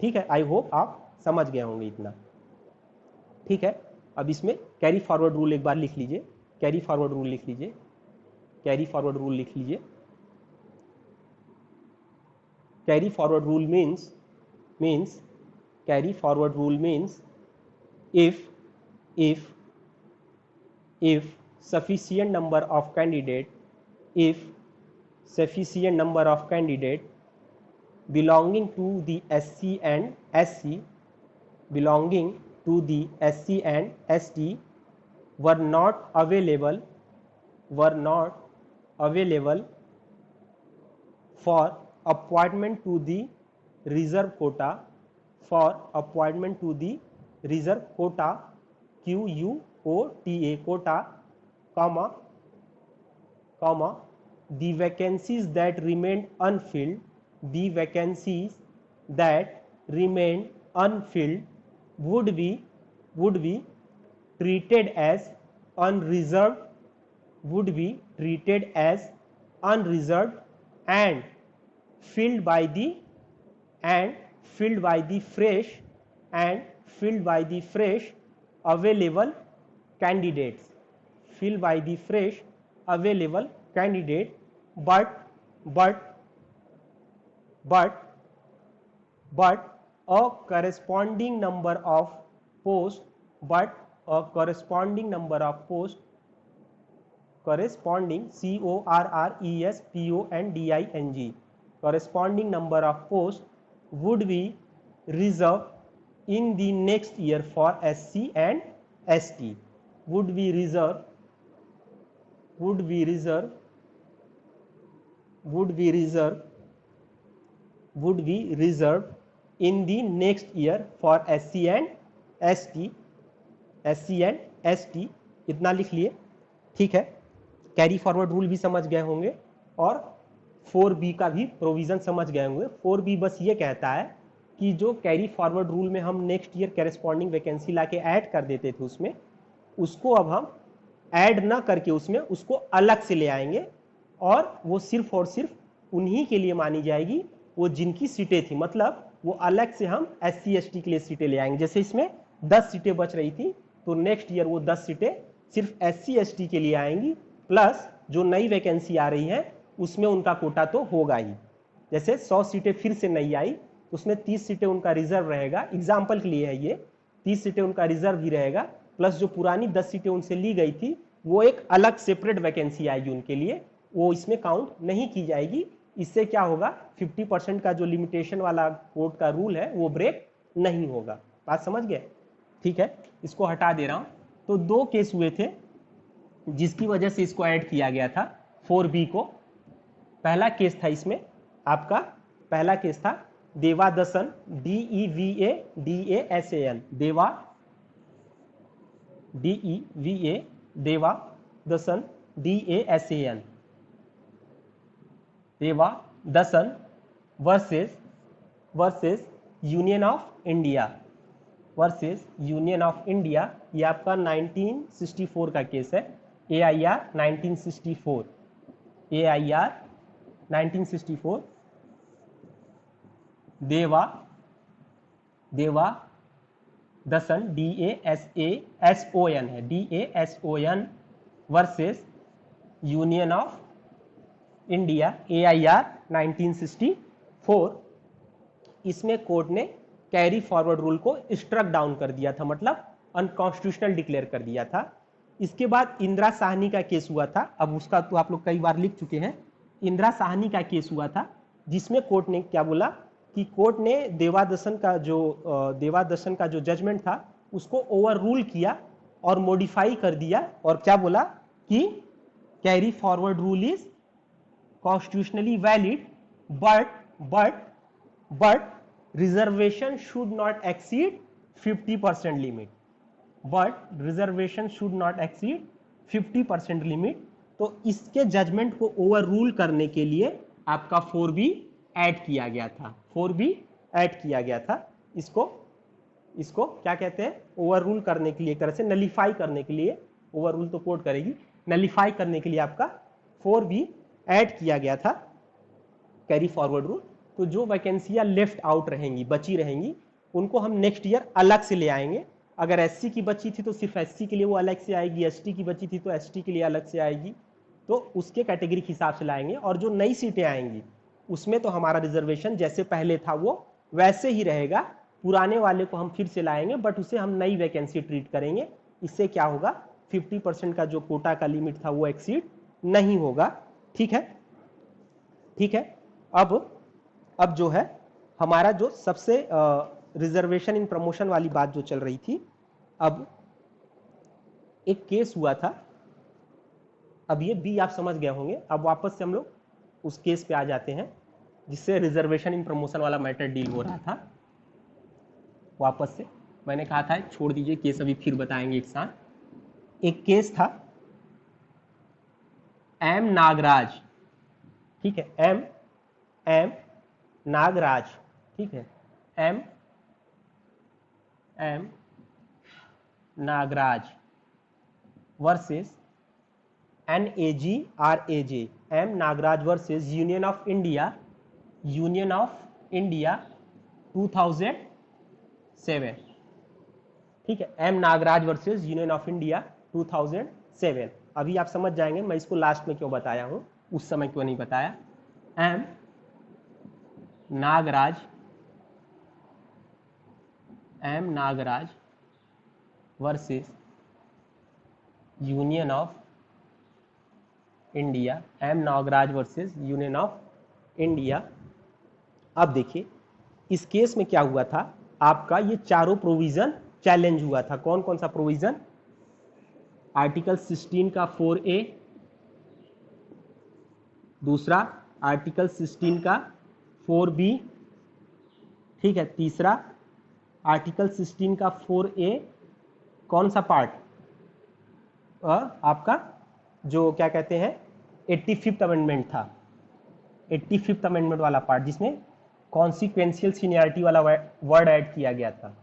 ठीक है, आई होप आप समझ गए होंगे इतना। ठीक है, अब इसमें कैरी फॉरवर्ड रूल एक बार लिख लीजिए, कैरी फॉरवर्ड रूल लिख लीजिए, कैरी फॉरवर्ड रूल लिख लीजिए। Carry forward rule means carry forward rule means if sufficient number of candidate belonging to the SC and ST were not available for appointment to the reserve quota quota, the vacancies that remained unfilled would be treated as unreserved and filled by the fresh available candidates, but a corresponding number of posts corresponding number of posts would be reserved in the next year for SC and ST, would be reserved in the next year for SC and ST। इतना लिख लिए। ठीक है, carry forward rule भी समझ गए होंगे और 4B का भी प्रोविजन समझ गए होंगे। 4B बस ये कहता है कि जो कैरी फॉरवर्ड रूल में हम नेक्स्ट ईयर करेस्पॉन्डिंग वैकेंसी लाके ऐड कर देते थे उसमें, उसको अब हम ऐड ना करके उसमें उसको अलग से ले आएंगे, और वो सिर्फ और सिर्फ उन्हीं के लिए मानी जाएगी वो जिनकी सीटें थी, मतलब वो अलग से हम SC ST के लिए सीटें ले आएंगे। जैसे इसमें 10 सीटें बच रही थी, तो नेक्स्ट ईयर वो 10 सीटें सिर्फ SC ST के लिए आएंगी, प्लस जो नई वैकेंसी आ रही है उसमें उनका कोटा तो होगा ही। जैसे 100 सीटें फिर से नई आई तो उसमें 30 सीटें उनका रिजर्व रहेगा, एग्जाम्पल के लिए है ये, 30 सीटें उनका रिजर्व भी रहेगा, प्लस जो पुरानी 10 सीटें उनसे ली गई थी वो एक अलग सेपरेट वैकेंसी आएगी उनके लिए, वो इसमें काउंट नहीं की जाएगी। इससे क्या होगा, 50% का जो लिमिटेशन वाला कोर्ट का रूल है वो ब्रेक नहीं होगा। बात समझ गए? ठीक है, इसको हटा दे रहा हूं। तो 2 केस हुए थे जिसकी वजह से इसको ऐड किया गया था 4B को। पहला केस था इसमें आपका, पहला केस था Devadasan, DEVADASAN, Devadasan DASAN, Devadasan versus union of India, ये आपका 1964 का केस है, AIR 1964, दसन DASASON है, DASON versus union of India AIR 1964। इसमें कोर्ट ने कैरी फॉरवर्ड रूल को स्ट्रक डाउन कर दिया था, मतलब अनकॉन्स्टिट्यूशनल डिक्लेयर कर दिया था। इसके बाद इंदिरा साहनी का केस हुआ था, अब उसका तो आप लोग कई बार लिख चुके हैं। इंदिरा साहनी का केस हुआ था जिसमें कोर्ट ने क्या बोला कि कोर्ट ने देवादसन का जो जजमेंट था उसको ओवर रूल किया और मॉडिफाई कर दिया, और क्या बोला कि carry forward rule is constitutionally valid but reservation should not exceed 50% limit, but reservation should not exceed 50% limit. तो इसके जजमेंट को ओवर रूल करने के लिए आपका 4B ऐड किया गया था, 4B ऐड किया गया था। इसको क्या कहते हैं, ओवर रूल करने के लिए, एक तरह से नलीफाई करने के लिए, ओवर रूल तो कोर्ट करेगी, नलीफाई करने के लिए आपका 4B ऐड किया गया था कैरी फॉरवर्ड रूल। तो जो वैकेंसियां लेफ्ट आउट रहेंगी, बची रहेंगी, उनको हम नेक्स्ट ईयर अलग से ले आएंगे। अगर SC की बची थी तो सिर्फ SC के लिए वो अलग से आएगी, ST की बची थी तो ST के लिए अलग से आएगी, तो उसके कैटेगरी के हिसाब से लाएंगे। और जो नई सीटें आएंगी उसमें तो हमारा रिजर्वेशन जैसे पहले था वो वैसे ही रहेगा, पुराने वाले को हम फिर से लाएंगे बट उसे हम नई वैकेंसी ट्रीट करेंगे। इससे क्या होगा, 50% का जो कोटा का लिमिट था वो एक्सीड नहीं होगा। ठीक है, ठीक है। अब जो है हमारा जो सबसे रिजर्वेशन इन प्रमोशन वाली बात जो चल रही थी, अब एक केस हुआ था, अब ये B आप समझ गए होंगे। अब वापस से हम लोग उस केस पे आ जाते हैं जिससे रिजर्वेशन इन प्रमोशन वाला मैटर डील हो रहा था। वापस से मैंने कहा था छोड़ दीजिए केस, अभी फिर बताएंगे एक साथ। एक केस था M नागराज, ठीक है, M नागराज, ठीक है, M Nagraj versus NAGRAJ, M Nagraj versus union of India 2007, ठीक है, M Nagraj versus union of India 2007। अभी आप समझ जाएंगे मैं इसको लास्ट में क्यों बताया हूं, उस समय क्यों नहीं बताया। M Nagraj versus union of India, M Nagraj versus union of India. अब देखिए इस केस में क्या हुआ था, आपका ये चारों प्रोविजन चैलेंज हुआ था। कौन कौन सा प्रोविजन, आर्टिकल 16 का 4A, दूसरा आर्टिकल 16 का 4B, ठीक है, तीसरा आर्टिकल 16 का 4A, कौन सा पार्ट, आपका जो क्या कहते हैं 85th अमेंडमेंट था, 85th अमेंडमेंट वाला पार्ट जिसमें कॉन्सिक्वेंशियल सीनियरिटी वाला वर्ड ऐड किया गया था,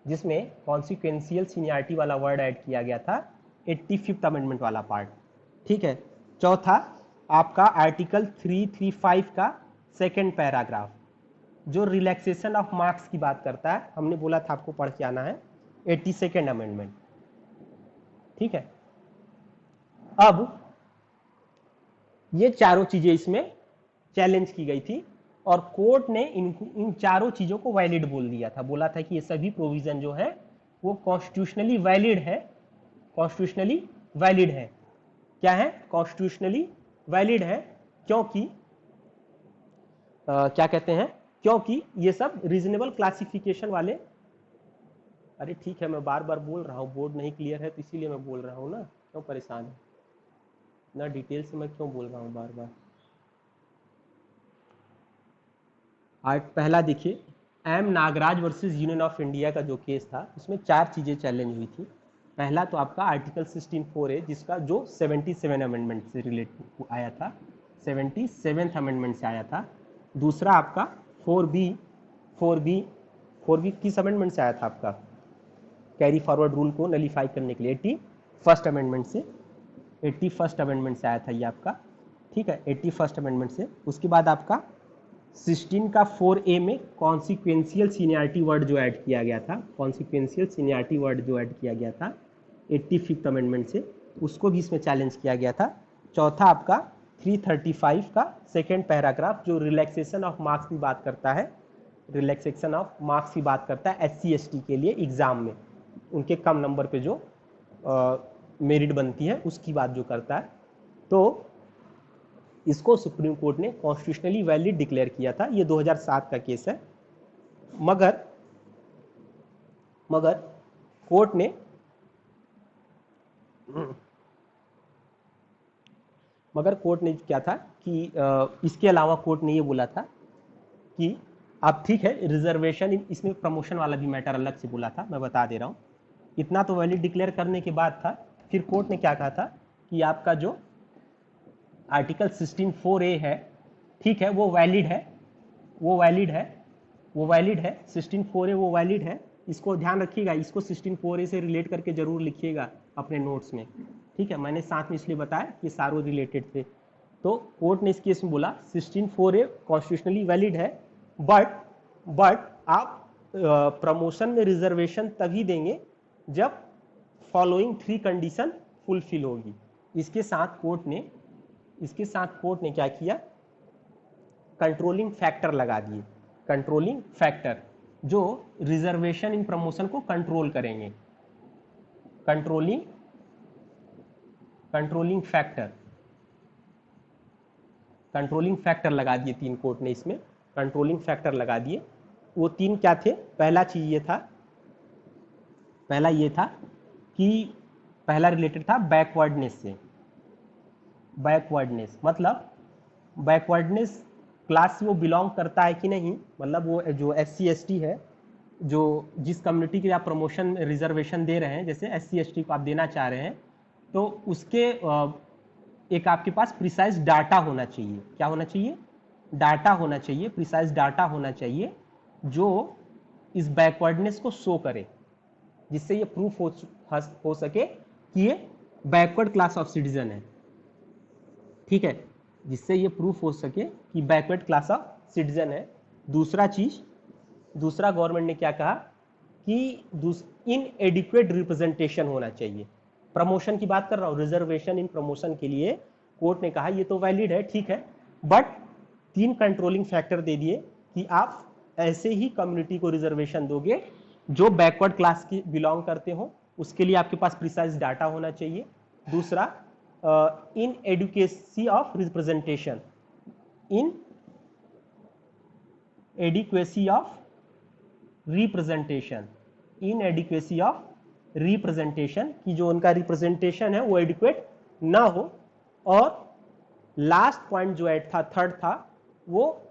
जिसमें कॉन्सिक्वेंशियल सीनियरिटी वाला वर्ड ऐड किया गया था, 85th अमेंडमेंट वाला पार्ट। ठीक है, चौथा आपका आर्टिकल 335 का सेकंड पैराग्राफ जो रिलैक्सेशन ऑफ मार्क्स की बात करता है, हमने बोला था आपको पढ़ के आना है, 82nd अमेंडमेंट। ठीक है, अब ये चारों चीजें इसमें चैलेंज की गई थी और कोर्ट ने इन चारों चीजों को वैलिड बोल दिया था, बोला था कि ये सभी प्रोविजन जो है वो कॉन्स्टिट्यूशनली वैलिड है, कॉन्स्टिट्यूशनली वैलिड है। क्या है, कॉन्स्टिट्यूशनली वैलिड है, क्योंकि क्या कहते हैं, क्योंकि ये सब रीजनेबल क्लासिफिकेशन वाले, अरे ठीक है मैं बार बार बोल रहा हूँ, बोर्ड नहीं क्लियर है तो इसीलिए मैं बोल रहा हूँ ना, क्यों परेशान है ना, डिटेल से मैं क्यों बोल रहा हूँ बार बार। आज पहला देखिए, M Nagraj versus union of India का जो केस था उसमें चार चीजें चैलेंज हुई थी। पहला तो आपका आर्टिकल 16(4)A जिसका जो 77 अमेंडमेंट से रिलेट आया था, 77th अमेंडमेंट से आया था। दूसरा आपका 4B किस अमेंडमेंट से आया था आपका, कैरी फॉरवर्ड रूल को नलीफाई करने के लिए 81st अमेंडमेंट से, 81st अमेंडमेंट से आया था ये आपका। ठीक है, 81st अमेंडमेंट से। उसके बाद आपका 16 का 4A में कॉन्सिक्वेंशियल सीनियरिटी वर्ड जो ऐड किया गया था, कॉन्सिक्वेंशियल सीनियरिटी वर्ड जो ऐड किया गया था 85th अमेंडमेंट से, उसको भी इसमें चैलेंज किया गया था। चौथा आपका 335 का सेकेंड पैराग्राफ जो रिलैक्सेशन ऑफ मार्क्स की बात करता है, रिलैक्सेशन ऑफ मार्क्स की बात करता है SC/ST के लिए एग्जाम में, उनके कम नंबर पे जो मेरिट बनती है उसकी बात जो करता है। तो इसको सुप्रीम कोर्ट ने कॉन्स्टिट्यूशनली वैलिड डिक्लेयर किया था। ये 2007 का केस है। मगर कोर्ट ने क्या था कि इसके अलावा कोर्ट ने ये बोला था कि अब ठीक है, रिजर्वेशन, इसमें प्रमोशन वाला भी मैटर अलग से बोला था, मैं बता दे रहा हूँ। इतना तो वैलिड डिक्लेयर करने के बाद था, फिर कोर्ट ने क्या कहा था कि आपका जो आर्टिकल 16(4)A है, ठीक है, वो वैलिड है, 16(4)A वो वैलिड है। इसको ध्यान रखिएगा, इसको 16(4)A से रिलेट करके जरूर लिखिएगा अपने नोट्स में, ठीक है। मैंने साथ में इसलिए बताया कि सारों रिलेटेड थे। तो कोर्ट ने इस केस में बोला 16(4)A कॉन्स्टिट्यूशनली वैलिड है, बट आप प्रमोशन में रिजर्वेशन तभी देंगे जब फॉलोइंग 3 कंडीशन फुलफिल होगी। इसके साथ कोर्ट ने क्या किया, कंट्रोलिंग फैक्टर लगा दिए, कंट्रोलिंग फैक्टर जो रिजर्वेशन इन प्रमोशन को कंट्रोल करेंगे, कंट्रोलिंग फैक्टर लगा दिए 3 कोर्ट ने इसमें, कंट्रोलिंग फैक्टर लगा दिए। वो 3 क्या थे? पहला ये था कि पहला रिलेटेड था बैकवर्डनेस से। बैकवर्डनेस मतलब बैकवर्डनेस क्लास से वो बिलोंग करता है कि नहीं, मतलब वो जो SC/ST है, जो जिस कम्युनिटी के आप प्रमोशन रिजर्वेशन दे रहे हैं, जैसे SC/ST को आप देना चाह रहे हैं, तो उसके एक आपके पास प्रिसाइज डाटा होना चाहिए। क्या होना चाहिए? डाटा होना चाहिए, प्रिसाइज डाटा होना चाहिए जो इस बैकवर्डनेस को शो करे, जिससे ये प्रूफ हो सके कि ये बैकवर्ड क्लास ऑफ सिटीजन है, ठीक है, जिससे ये प्रूफ हो सके कि बैकवर्ड क्लास ऑफ सिटीजन है। दूसरा गवर्नमेंट ने क्या कहा कि इनएडिक्वेट रिप्रेजेंटेशन होना चाहिए। प्रमोशन की बात कर रहा हूं, रिजर्वेशन इन प्रमोशन के लिए कोर्ट ने कहा ये तो वैलिड है, ठीक है, बट 3 कंट्रोलिंग फैक्टर दे दिए कि आप ऐसे ही कम्युनिटी को रिजर्वेशन दोगे जो बैकवर्ड क्लास की बिलोंग करते हो, उसके लिए आपके पास प्रिसाइज डाटा होना चाहिए। दूसरा, inadequacy of representation, inadequacy of representation, inadequacy of representation की जो उनका रिप्रेजेंटेशन है वो एडिक्वेट ना हो। और लास्ट पॉइंट जो ऐड था, थर्ड था, वो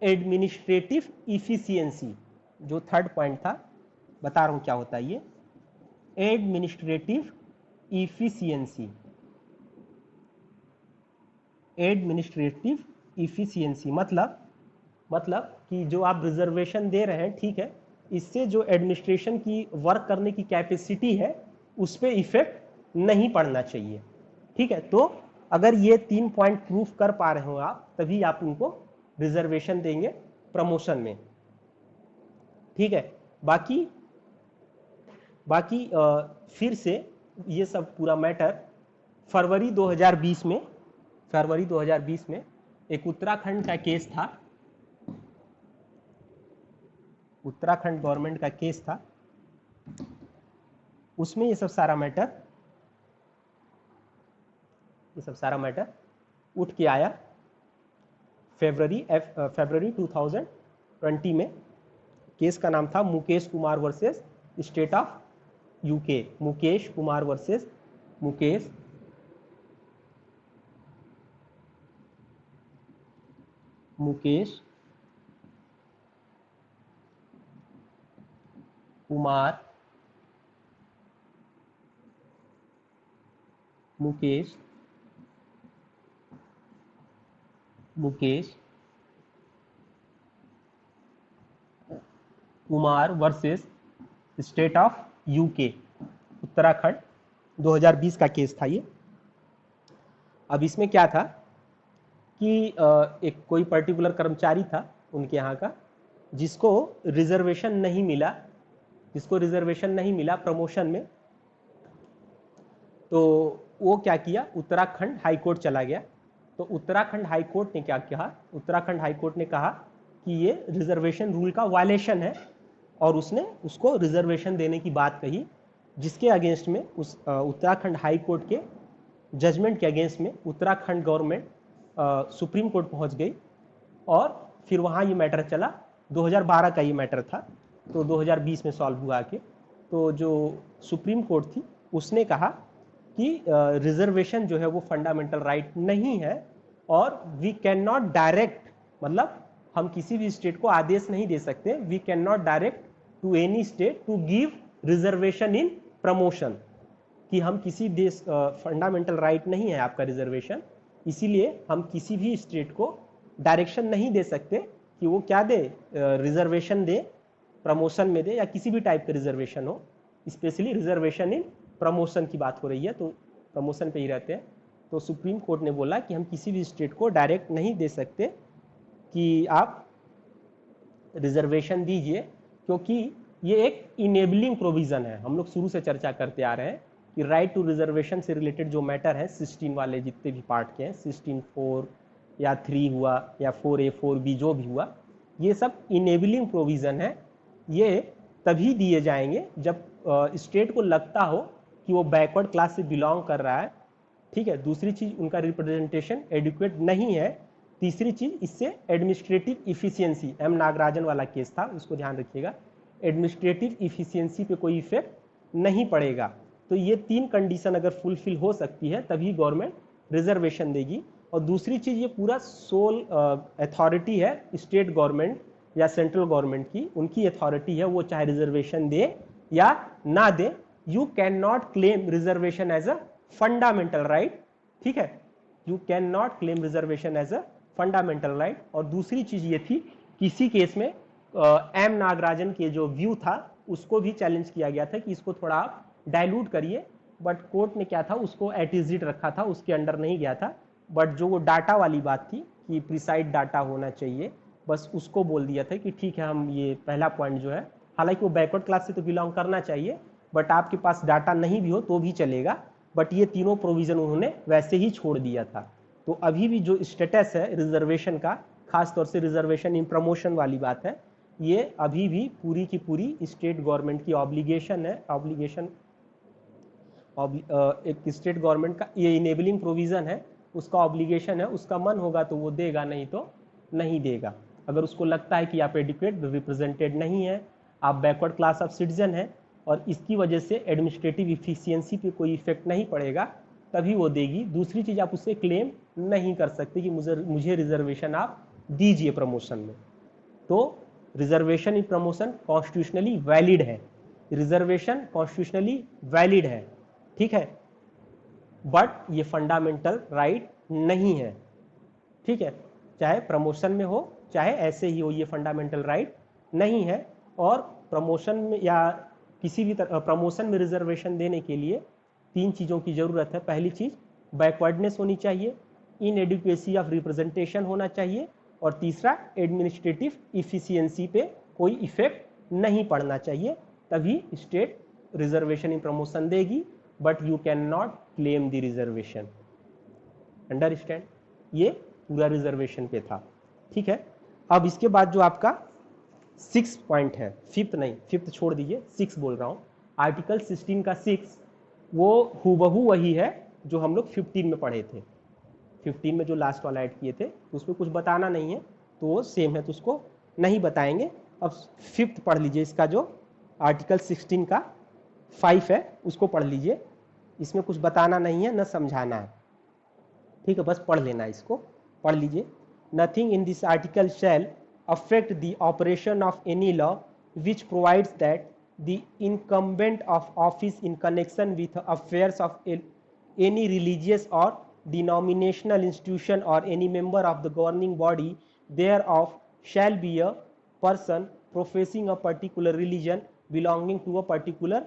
एडमिनिस्ट्रेटिव इफिशियंसी। जो थर्ड पॉइंट था, बता रहा हूं क्या होता है ये एडमिनिस्ट्रेटिव इफिशियंसी। एडमिनिस्ट्रेटिव इफिशियंसी मतलब कि जो आप रिजर्वेशन दे रहे हैं, ठीक है, इससे जो एडमिनिस्ट्रेशन की वर्क करने की कैपेसिटी है उस पर इफेक्ट नहीं पड़ना चाहिए, ठीक है। तो अगर ये 3 पॉइंट प्रूफ कर पा रहे हो आप, तभी आप उनको रिजर्वेशन देंगे प्रमोशन में, ठीक है। बाकी फिर से ये सब पूरा मैटर फरवरी 2020 में एक उत्तराखंड का केस था, उत्तराखंड गवर्नमेंट का केस था, उसमें ये सब सारा मैटर उठ के आया फरवरी 2020 में। केस का नाम था Mukesh Kumar versus state of UK. Mukesh Kumar versus Mukesh Kumar versus state of UK, Uttarakhand, 2020 का केस था ये। अब इसमें क्या था कि एक कोई पर्टिकुलर कर्मचारी था उनके यहाँ का, जिसको रिजर्वेशन नहीं मिला, प्रमोशन में, तो वो क्या किया, उत्तराखंड हाई कोर्ट चला गया। तो उत्तराखंड हाई कोर्ट ने क्या कहा, उत्तराखंड हाई कोर्ट ने कहा कि ये रिजर्वेशन रूल का वायलेशन है, और उसने उसको रिजर्वेशन देने की बात कही, जिसके अगेंस्ट में उस उत्तराखंड हाई कोर्ट के जजमेंट के अगेंस्ट में उत्तराखंड गवर्नमेंट सुप्रीम कोर्ट पहुंच गई, और फिर वहाँ ये मैटर चला। 2012 का ये मैटर था, तो 2020 में सॉल्व हुआ के। तो जो सुप्रीम कोर्ट थी उसने कहा कि रिजर्वेशन जो है वो फंडामेंटल राइट नहीं है, और वी कैन नॉट डायरेक्ट, मतलब हम किसी भी स्टेट को आदेश नहीं दे सकते, we can not direct to any state to give reservation in promotion, कि हम किसी देश, फंडामेंटल राइट नहीं है आपका रिजर्वेशन, इसीलिए हम किसी भी स्टेट को डायरेक्शन नहीं दे सकते कि वो क्या दे, रिजर्वेशन दे, प्रमोशन में दे, या किसी भी टाइप का रिजर्वेशन हो। स्पेशली रिजर्वेशन इन प्रमोशन की बात हो रही है, तो प्रमोशन पे ही रहते हैं। तो सुप्रीम कोर्ट ने बोला कि हम किसी भी स्टेट को डायरेक्ट नहीं दे सकते कि आप रिजर्वेशन दीजिए, क्योंकि ये एक इनेबलिंग प्रोविजन है। हम लोग शुरू से चर्चा करते आ रहे हैं कि राइट टू रिजर्वेशन से रिलेटेड जो मैटर है 16 वाले जितने भी पार्ट के हैं, 16(4) या 3 हुआ या 4A 4B जो भी हुआ, ये सब इनेबलिंग प्रोविजन है। ये तभी दिए जाएंगे जब स्टेट को लगता हो कि वो बैकवर्ड क्लास से बिलोंग कर रहा है, ठीक है। दूसरी चीज, उनका रिप्रेजेंटेशन एडिक्वेट नहीं है। तीसरी चीज, इससे एडमिनिस्ट्रेटिव इफिशियंसी, एम नागराजन वाला केस था, उसको ध्यान रखिएगा, एडमिनिस्ट्रेटिव इफिशियंसी पे कोई इफेक्ट नहीं पड़ेगा। तो ये 3 कंडीशन अगर फुलफिल हो सकती है तभी गवर्नमेंट रिजर्वेशन देगी। और दूसरी चीज, ये पूरा सोल अथॉरिटी है स्टेट गवर्नमेंट या सेंट्रल गवर्नमेंट की, उनकी अथॉरिटी है, वो चाहे रिजर्वेशन दे या ना दे, you can not claim reservation as a fundamental right, ठीक है, you can not claim reservation as a fundamental right. और दूसरी चीज ये थी, किसी केस में एम नागराजन के जो व्यू था उसको भी चैलेंज किया गया था कि इसको थोड़ा आप डाइल्यूट करिए, बट कोर्ट ने क्या था, उसको एट इज इट रखा था, उसके अंडर नहीं गया था। बट जो वो डाटा वाली बात थी कि प्रिसाइड डाटा होना चाहिए, बस उसको बोल दिया था कि ठीक है, हम ये पहला पॉइंट जो है, हालांकि वो बैकवर्ड क्लास से तो बिलोंग करना चाहिए, बट आपके पास डाटा नहीं भी हो तो भी चलेगा, बट ये तीनों प्रोविजन उन्होंने वैसे ही छोड़ दिया था। तो अभी भी जो स्टेटस है रिजर्वेशन का, खासतौर से रिजर्वेशन इन प्रमोशन वाली बात है, ये अभी भी पूरी की पूरी स्टेट गवर्नमेंट की ऑब्लिगेशन है। ऑब्लिगेशन एक स्टेट गवर्नमेंट का ये इनेबलिंग प्रोविजन है, उसका ऑब्लिगेशन है, उसका मन होगा तो वो देगा, नहीं तो नहीं देगा। अगर उसको लगता है कि आप एडिक्वेट रिप्रेजेंटेड नहीं है, आप बैकवर्ड क्लास ऑफ सिटीजन है और इसकी वजह से एडमिनिस्ट्रेटिव इफिशियंसी पे कोई इफेक्ट नहीं पड़ेगा, तभी वो देगी। दूसरी चीज, आप उससे क्लेम नहीं कर सकते कि मुझे रिजर्वेशन आप दीजिए प्रमोशन में। तो reservation in promotion constitutionally valid है, रिजर्वेशन कॉन्स्टिट्यूशनली वैलिड है, ठीक है, बट ये फंडामेंटल राइट नहीं है, ठीक है। चाहे प्रमोशन में हो चाहे ऐसे ही हो, ये फंडामेंटल राइट नहीं है। और प्रमोशन में या किसी भी प्रमोशन में रिजर्वेशन देने के लिए 3 चीज़ों की ज़रूरत है। पहली चीज़, बैकवर्डनेस होनी चाहिए, इनएडिक्वेसी ऑफ रिप्रेजेंटेशन होना चाहिए, और तीसरा, एडमिनिस्ट्रेटिव इफिशियंसी पे कोई इफेक्ट नहीं पड़ना चाहिए, तभी स्टेट रिजर्वेशन इन प्रमोशन देगी, but you can not claim the reservation. Understand? ये पूरा रिजर्वेशन पे था, ठीक है। अब इसके बाद जो आपका 6 पॉइंट है, 5th नहीं, 5th छोड़ दीजिए, 6 बोल रहा हूँ, आर्टिकल 16 का 6, वो हूबहू वही है जो हम लोग 15 में पढ़े थे। 15 में जो लास्ट वाला ऐड किए थे उसमें कुछ बताना नहीं है, तो वो सेम है, तो उसको नहीं बताएंगे। अब 5th पढ़ लीजिए, इसका जो आर्टिकल 16 का 5 है उसको पढ़ लीजिए, इसमें कुछ बताना नहीं है, न समझाना है, ठीक है, बस पढ़ लेना, इसको पढ़ लीजिए। Nothing in this article shall affect the operation of any law which provides that the incumbent of office in connection with affairs of any religious or denominational institution or any member of the governing body thereof shall be a person professing a particular religion belonging to a particular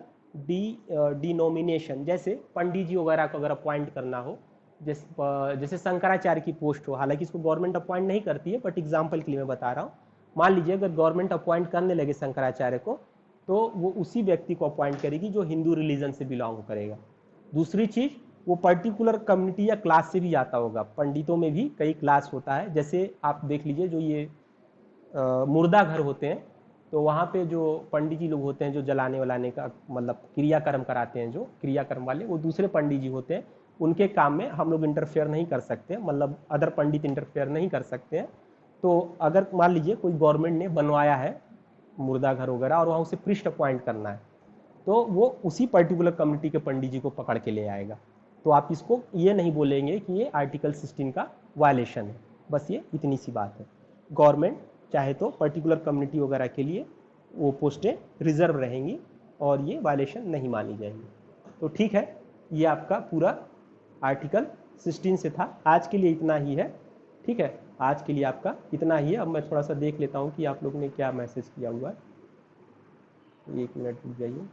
denomination। जैसे पंडित जी वगैरह को अगर appoint करना हो, जैसे शंकराचार्य की post हो, हालांकि इसको गवर्नमेंट अपॉइंट नहीं करती है, बट एग्जाम्पल के लिए मैं बता रहा हूँ, मान लीजिए अगर गवर्नमेंट अपॉइंट करने लगे शंकराचार्य को, तो वो उसी व्यक्ति को अपॉइंट करेगी जो हिंदू रिलीजन से बिलोंग करेगा। दूसरी चीज, वो पर्टिकुलर कम्युनिटी या क्लास से भी आता होगा। पंडितों में भी कई क्लास होता है, जैसे आप देख लीजिए जो ये मुर्दा घर होते हैं, तो वहाँ पे जो पंडित जी लोग होते हैं जो जलाने वलाने का मतलब क्रियाकर्म कराते हैं, जो क्रियाकर्म वाले, वो दूसरे पंडित जी होते हैं। उनके काम में हम लोग इंटरफेयर नहीं कर सकते, मतलब अदर पंडित इंटरफेयर नहीं कर सकते हैं। तो अगर मान लीजिए कोई गवर्नमेंट ने बनवाया है मुर्दा घर वगैरह और वहाँ उसे प्रिस्ट अपॉइंट करना है, तो वो उसी पर्टिकुलर कम्युनिटी के पंडित जी को पकड़ के ले आएगा। तो आप इसको ये नहीं बोलेंगे कि ये आर्टिकल 16 का वायलेशन है। बस ये इतनी सी बात है। गवर्नमेंट चाहे तो पर्टिकुलर कम्युनिटी वगैरह के लिए वो पोस्टें रिजर्व रहेंगी और ये वायलेशन नहीं मानी जाएंगी। तो ठीक है, ये आपका पूरा आर्टिकल 16 से था। आज के लिए इतना ही है। ठीक है, आज के लिए आपका इतना ही है। अब मैं थोड़ा सा देख लेता हूँ कि आप लोगों ने क्या मैसेज किया हुआ है। एक मिनट रुक जाइए।